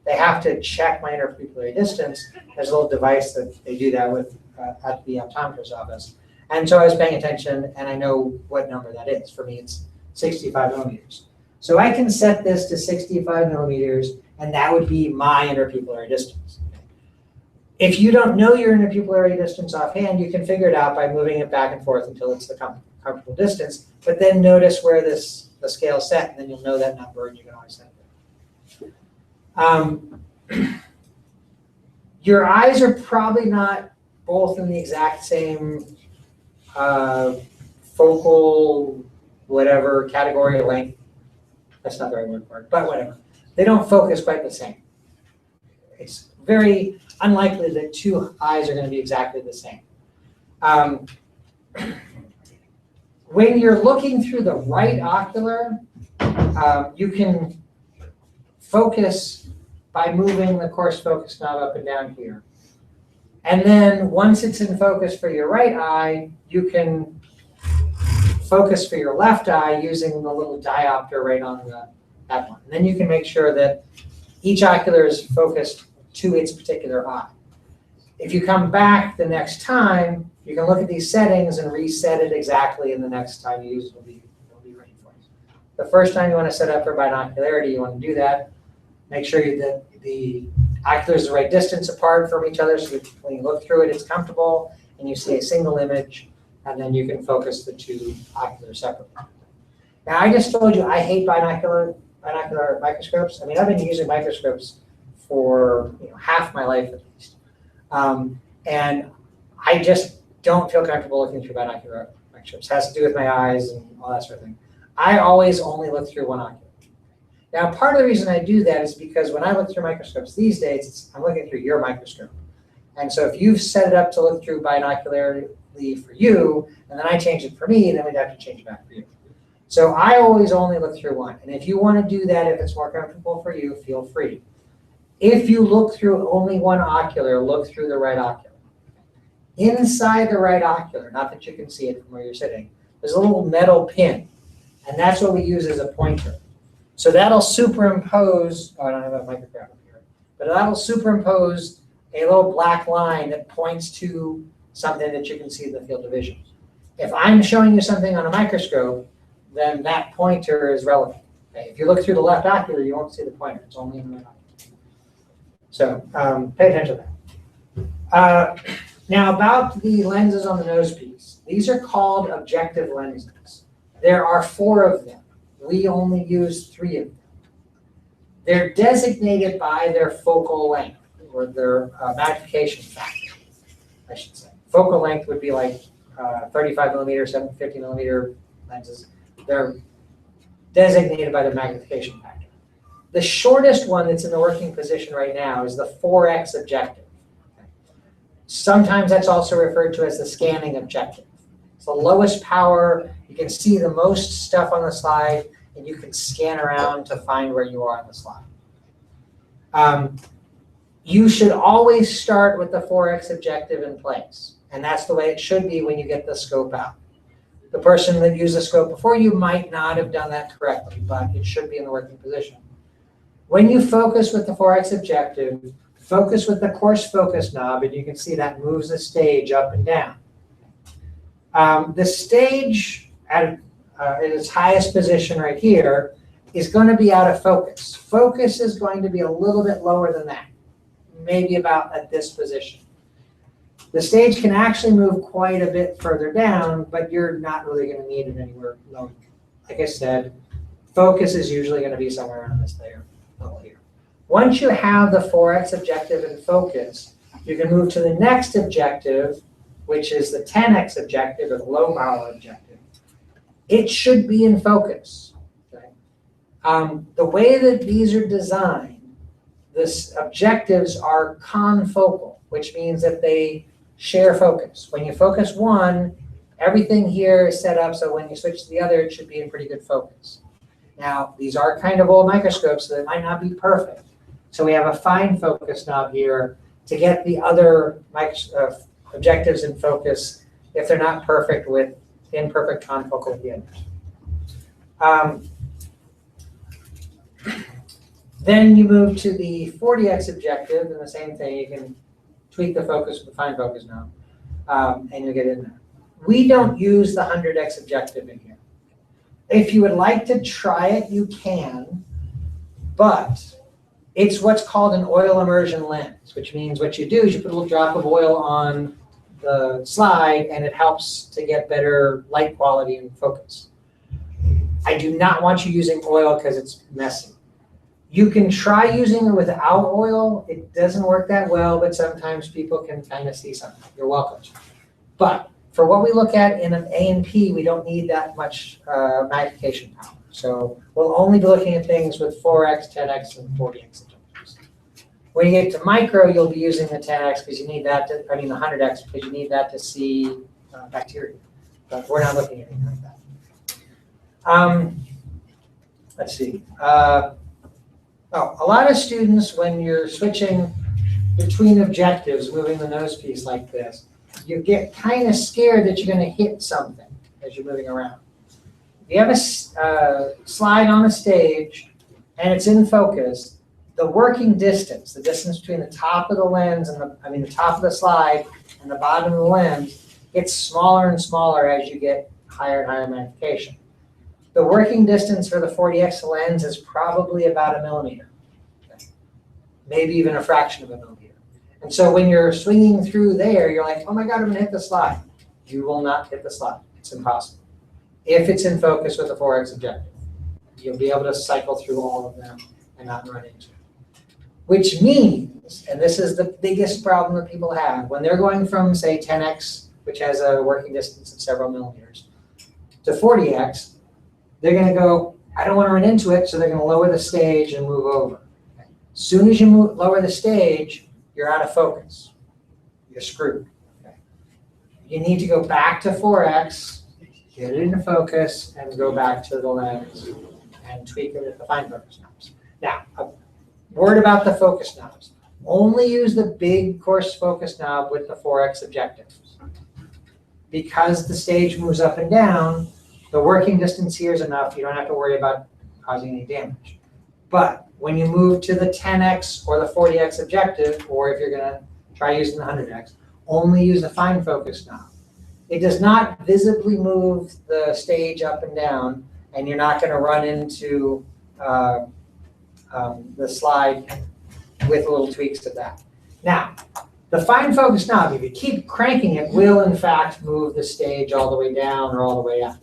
they have to check my interpupillary distance. There's a little device that they do that with at the optometrist's office. And so I was paying attention, and I know what number that is. For me, it's 65 millimeters. So I can set this to 65 millimeters, and that would be my interpupillary distance. If you don't know your interpupillary distance offhand, you can figure it out by moving it back and forth until it's the comfortable distance. But then notice where the scale is set, and then you'll know that number, and you can always set it. Your eyes are probably not both in the exact same focal, whatever, category of length. That's not the right word for it, but whatever. They don't focus quite the same. It's very unlikely that 2 eyes are going to be exactly the same. When you're looking through the right ocular, you can focus by moving the coarse focus knob up and down here. And then once it's in focus for your right eye, you can focus for your left eye using the little diopter right on that one. And then you can make sure that each ocular is focused to its particular eye. If you come back the next time, you can look at these settings and reset it exactly, and the next time you use it will be ready for you. The first time you want to set up for binocularity, you want to do that. Make sure that the oculars are the right distance apart from each other so that when you look through it, it's comfortable and you see a single image, and then you can focus the two oculars separately. Now, I just told you I hate binocular microscopes. I mean, I've been using microscopes for half my life at least. And I just don't feel comfortable looking through binocular microscopes. It has to do with my eyes and all that sort of thing. I always only look through one ocular. Now, part of the reason I do that is because when I look through microscopes these days, I'm looking through your microscope. And so if you've set it up to look through binocularly for you, and then I change it for me, then we'd have to change it back for you. So I always only look through one. And if you want to do that, if it's more comfortable for you, feel free. If you look through only one ocular, look through the right ocular. Inside the right ocular, not that you can see it from where you're sitting, there's a little metal pin. And that's what we use as a pointer. So that'll superimpose, I don't have a micrograph up here, but that'll superimpose a little black line that points to something that you can see in the field of vision. If I'm showing you something on a microscope, then that pointer is relevant. Okay? If you look through the left ocular, you won't see the pointer. It's only in the right ocular. So pay attention to that. Now about the lenses on the nose piece. These are called objective lenses. There are 4 of them. We only use 3 of them. They're designated by their focal length, or their magnification factor, I should say. Focal length would be like 35 millimeter, 750 millimeter lenses. They're designated by their magnification factor. The shortest one that's in the working position right now is the 4x objective. Sometimes that's also referred to as the scanning objective. It's the lowest power. You can see the most stuff on the slide, and you can scan around to find where you are on the slide. You should always start with the 4x objective in place, and that's the way it should be when you get the scope out. The person that used the scope before you might not have done that correctly, but it should be in the working position. When you focus with the 4x objective, focus with the coarse focus knob, and you can see that moves the stage up and down. The stage at its highest position right here is going to be out of focus. Focus is going to be a little bit lower than that, maybe about at this position. The stage can actually move quite a bit further down, but you're not really going to need it anywhere lower. Like I said, focus is usually going to be somewhere around this level here. Once you have the 4x objective in focus, you can move to the next objective, which is the 10x objective, or the low power objective. It should be in focus. Okay? The way that these are designed, the objectives are confocal, which means that they share focus. When you focus one, everything here is set up so when you switch to the other, it should be in pretty good focus. Now, these are kind of old microscopes, so they might not be perfect. So we have a fine focus knob here to get the other objectives in focus if they're not perfect with imperfect confocal at the end. Then you move to the 40x objective, and the same thing, you can tweak the focus with the fine focus knob, and you'll get in there. We don't use the 100x objective in here. If you would like to try it, you can, but it's what's called an oil immersion lens, which means what you do is you put a little drop of oil on the slide, and it helps to get better light quality and focus. I do not want you using oil because it's messy. You can try using it without oil. It doesn't work that well, but sometimes people can kind of see something. You're welcome. But for what we look at in an A&P, we don't need that much magnification power. So we'll only be looking at things with 4x, 10x, and 40x objectives. When you get to micro, you'll be using the 10x because you need that to, I mean the 100x because you need that to see bacteria. But we're not looking at anything like that. let's see. A lot of students, when you're switching between objectives, moving the nose piece like this, you get kind of scared that you're going to hit something as you're moving around. If you have a slide on a stage and it's in focus, the working distance, the distance between the top of the lens and the top of the slide and the bottom of the lens gets smaller and smaller as you get higher and higher magnification. The working distance for the 40x lens is probably about 1 millimeter, maybe even a fraction of 1 millimeter. And so when you're swinging through there, you're like, oh my God, I'm gonna hit the slide. You will not hit the slide. It's impossible. If it's in focus with a 4x objective, you'll be able to cycle through all of them and not run into it. Which means, and this is the biggest problem that people have, when they're going from, say, 10x, which has a working distance of several millimeters, to 40x, they're gonna go, I don't wanna run into it, so they're gonna lower the stage and move over. As soon as you lower the stage, you're out of focus. You're screwed. Okay. You need to go back to 4x, get it into focus, and go back to the lens and tweak it with the fine focus knobs. Now, a word about the focus knobs. Only use the big coarse focus knob with the 4x objectives. Because the stage moves up and down, the working distance here is enough. You don't have to worry about causing any damage. But when you move to the 10x or the 40x objective, or if you're gonna try using the 100x, only use the fine focus knob. It does not visibly move the stage up and down, and you're not gonna run into the slide with little tweaks of that. Now, the fine focus knob, if you keep cranking it, will in fact move the stage all the way down or all the way up.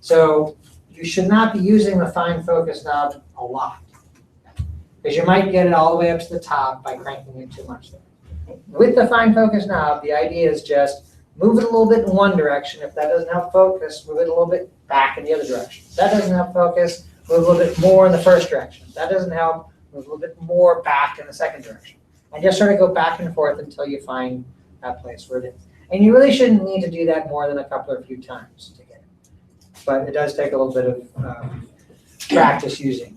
So you should not be using the fine focus knob a lot, because you might get it all the way up to the top by cranking it too much there. With the fine focus knob, the idea is just move it a little bit in one direction. If that doesn't help focus, move it a little bit back in the other direction. If that doesn't help focus, move a little bit more in the first direction. If that doesn't help, move a little bit more back in the second direction. And just sort of go back and forth until you find that place where it is. And you really shouldn't need to do that more than a couple or few times to get it. But it does take a little bit of practice using.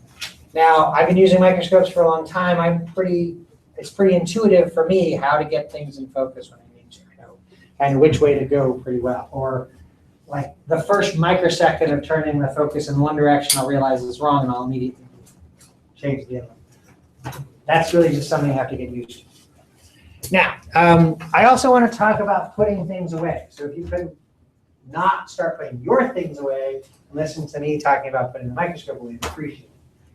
Now, I've been using microscopes for a long time. It's pretty intuitive for me how to get things in focus when I need to, and which way to go pretty well. Or like the first microsecond of turning the focus in one direction, I'll realize it's wrong and I'll immediately change the other. That's really just something you have to get used to. Now, I also want to talk about putting things away. So if you could not start putting your things away and listen to me talking about putting the microscope away, I'd appreciate it.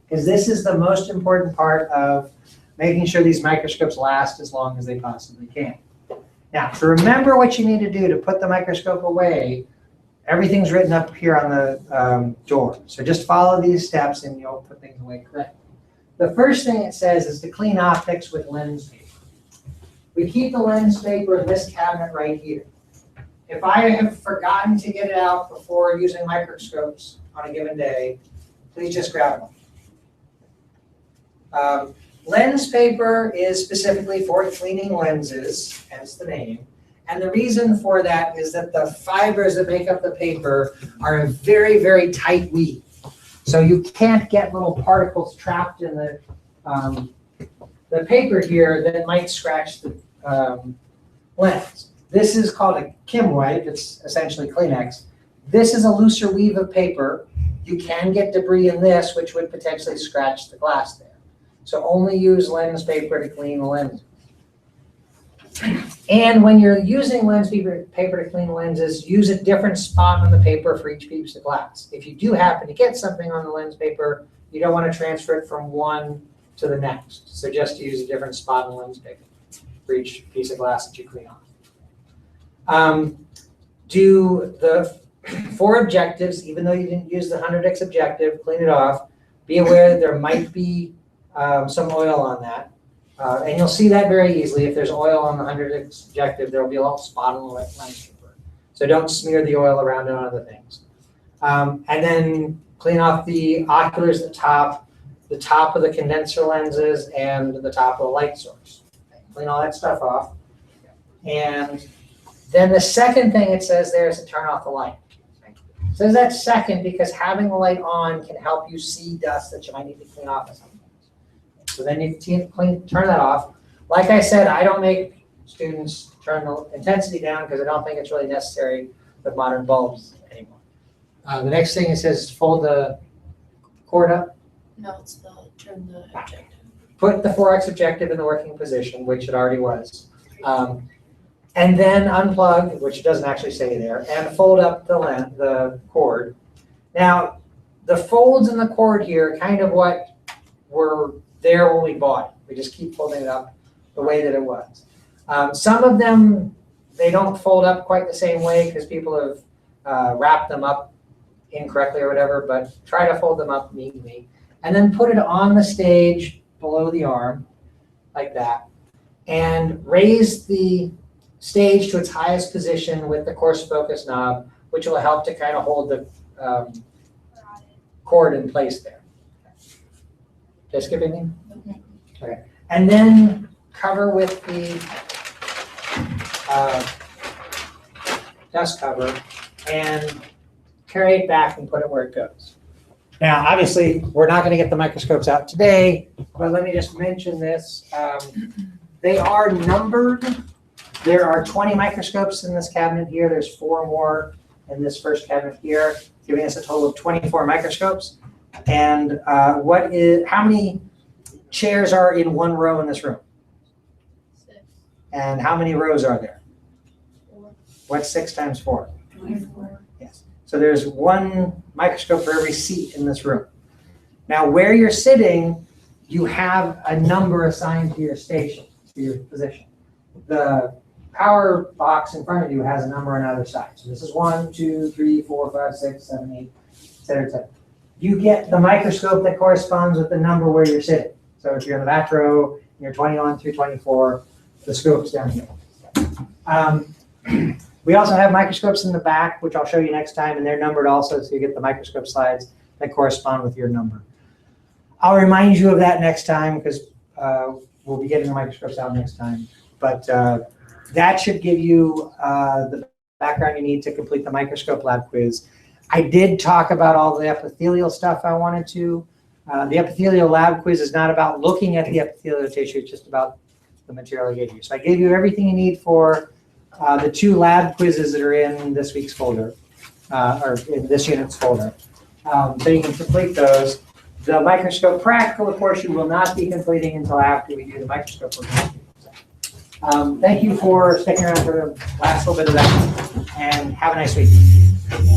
Because this is the most important part of making sure these microscopes last as long as they possibly can. Now, to remember what you need to do to put the microscope away, everything's written up here on the door. So just follow these steps and you'll put things away correctly. The first thing it says is to clean optics with lens paper. We keep the lens paper in this cabinet right here. If I have forgotten to get it out before using microscopes on a given day, please just grab one. Lens paper is specifically for cleaning lenses, hence the name. And the reason for that is that the fibers that make up the paper are a very, very tight weave. So you can't get little particles trapped in the paper here that might scratch the lens. This is called a Kim wipe. It's essentially Kleenex. This is a looser weave of paper. You can get debris in this, which would potentially scratch the glass there. So only use lens paper to clean the lens. And when you're using lens paper to clean lenses, use a different spot on the paper for each piece of glass. If you do happen to get something on the lens paper, you don't want to transfer it from one to the next. So just use a different spot on the lens paper for each piece of glass that you clean off. Do the 4 objectives, even though you didn't use the 100x objective, clean it off. Be aware that there might be some oil on that. And you'll see that very easily. If there's oil on the 100x objective, there will be a little spot on the lens paper. So don't smear the oil around on other things. And then clean off the oculars, the top of the condenser lenses, and the top of the light source. Okay, clean all that stuff off. And then the second thing it says there is to turn off the light. Okay. says that's second because having the light on can help you see dust that you might need to clean off of something. So then you can turn that off. Like I said, I don't make students turn the intensity down because I don't think it's really necessary with modern bulbs anymore. The next thing it says is fold the cord up. No, it's the, turn the objective. Put the 4x objective in the working position, which it already was. And then unplug, which doesn't actually say there, and fold up the cord. Now, the folds in the cord here are kind of what were there when we bought it. We just keep folding it up the way that it was. Some of them, they don't fold up quite the same way because people have wrapped them up incorrectly or whatever, but try to fold them up neatly. And then put it on the stage below the arm, like that, and raise the stage to its highest position with the coarse focus knob, which will help to kind of hold the cord in place there. Did I skip anything? Okay. And then cover with the dust cover and carry it back and put it where it goes. Now, obviously, we're not going to get the microscopes out today, but let me just mention this. They are numbered. There are 20 microscopes in this cabinet here. There's 4 more in this first cabinet here, giving us a total of 24 microscopes. And how many chairs are in one row in this room? 6. And how many rows are there? 4. What's 6 times 4? 24. Yes. So there's 1 microscope for every seat in this room. Now, where you're sitting, you have a number assigned to your station, to your position. The power box in front of you has a number on either side. So this is 1, 2, 3, 4, 5, 6, 7, 8, et cetera, et cetera. You get the microscope that corresponds with the number where you're sitting. So if you're in the back row, you're 21 through 24, the scope's down here. We also have microscopes in the back, which I'll show you next time, and they're numbered also, so you get the microscope slides that correspond with your number. I'll remind you of that next time because we'll be getting the microscopes out next time. But that should give you the background you need to complete the microscope lab quiz. I did talk about all the epithelial stuff I wanted to. The epithelial lab quiz is not about looking at the epithelial tissue, it's just about the material I gave you. So I gave you everything you need for the 2 lab quizzes that are in this week's folder, or in this unit's folder. So you can complete those. The microscope practical, of course, you will not be completing until after we do the microscope. Thank you for sticking around for the last little bit of that, and have a nice week.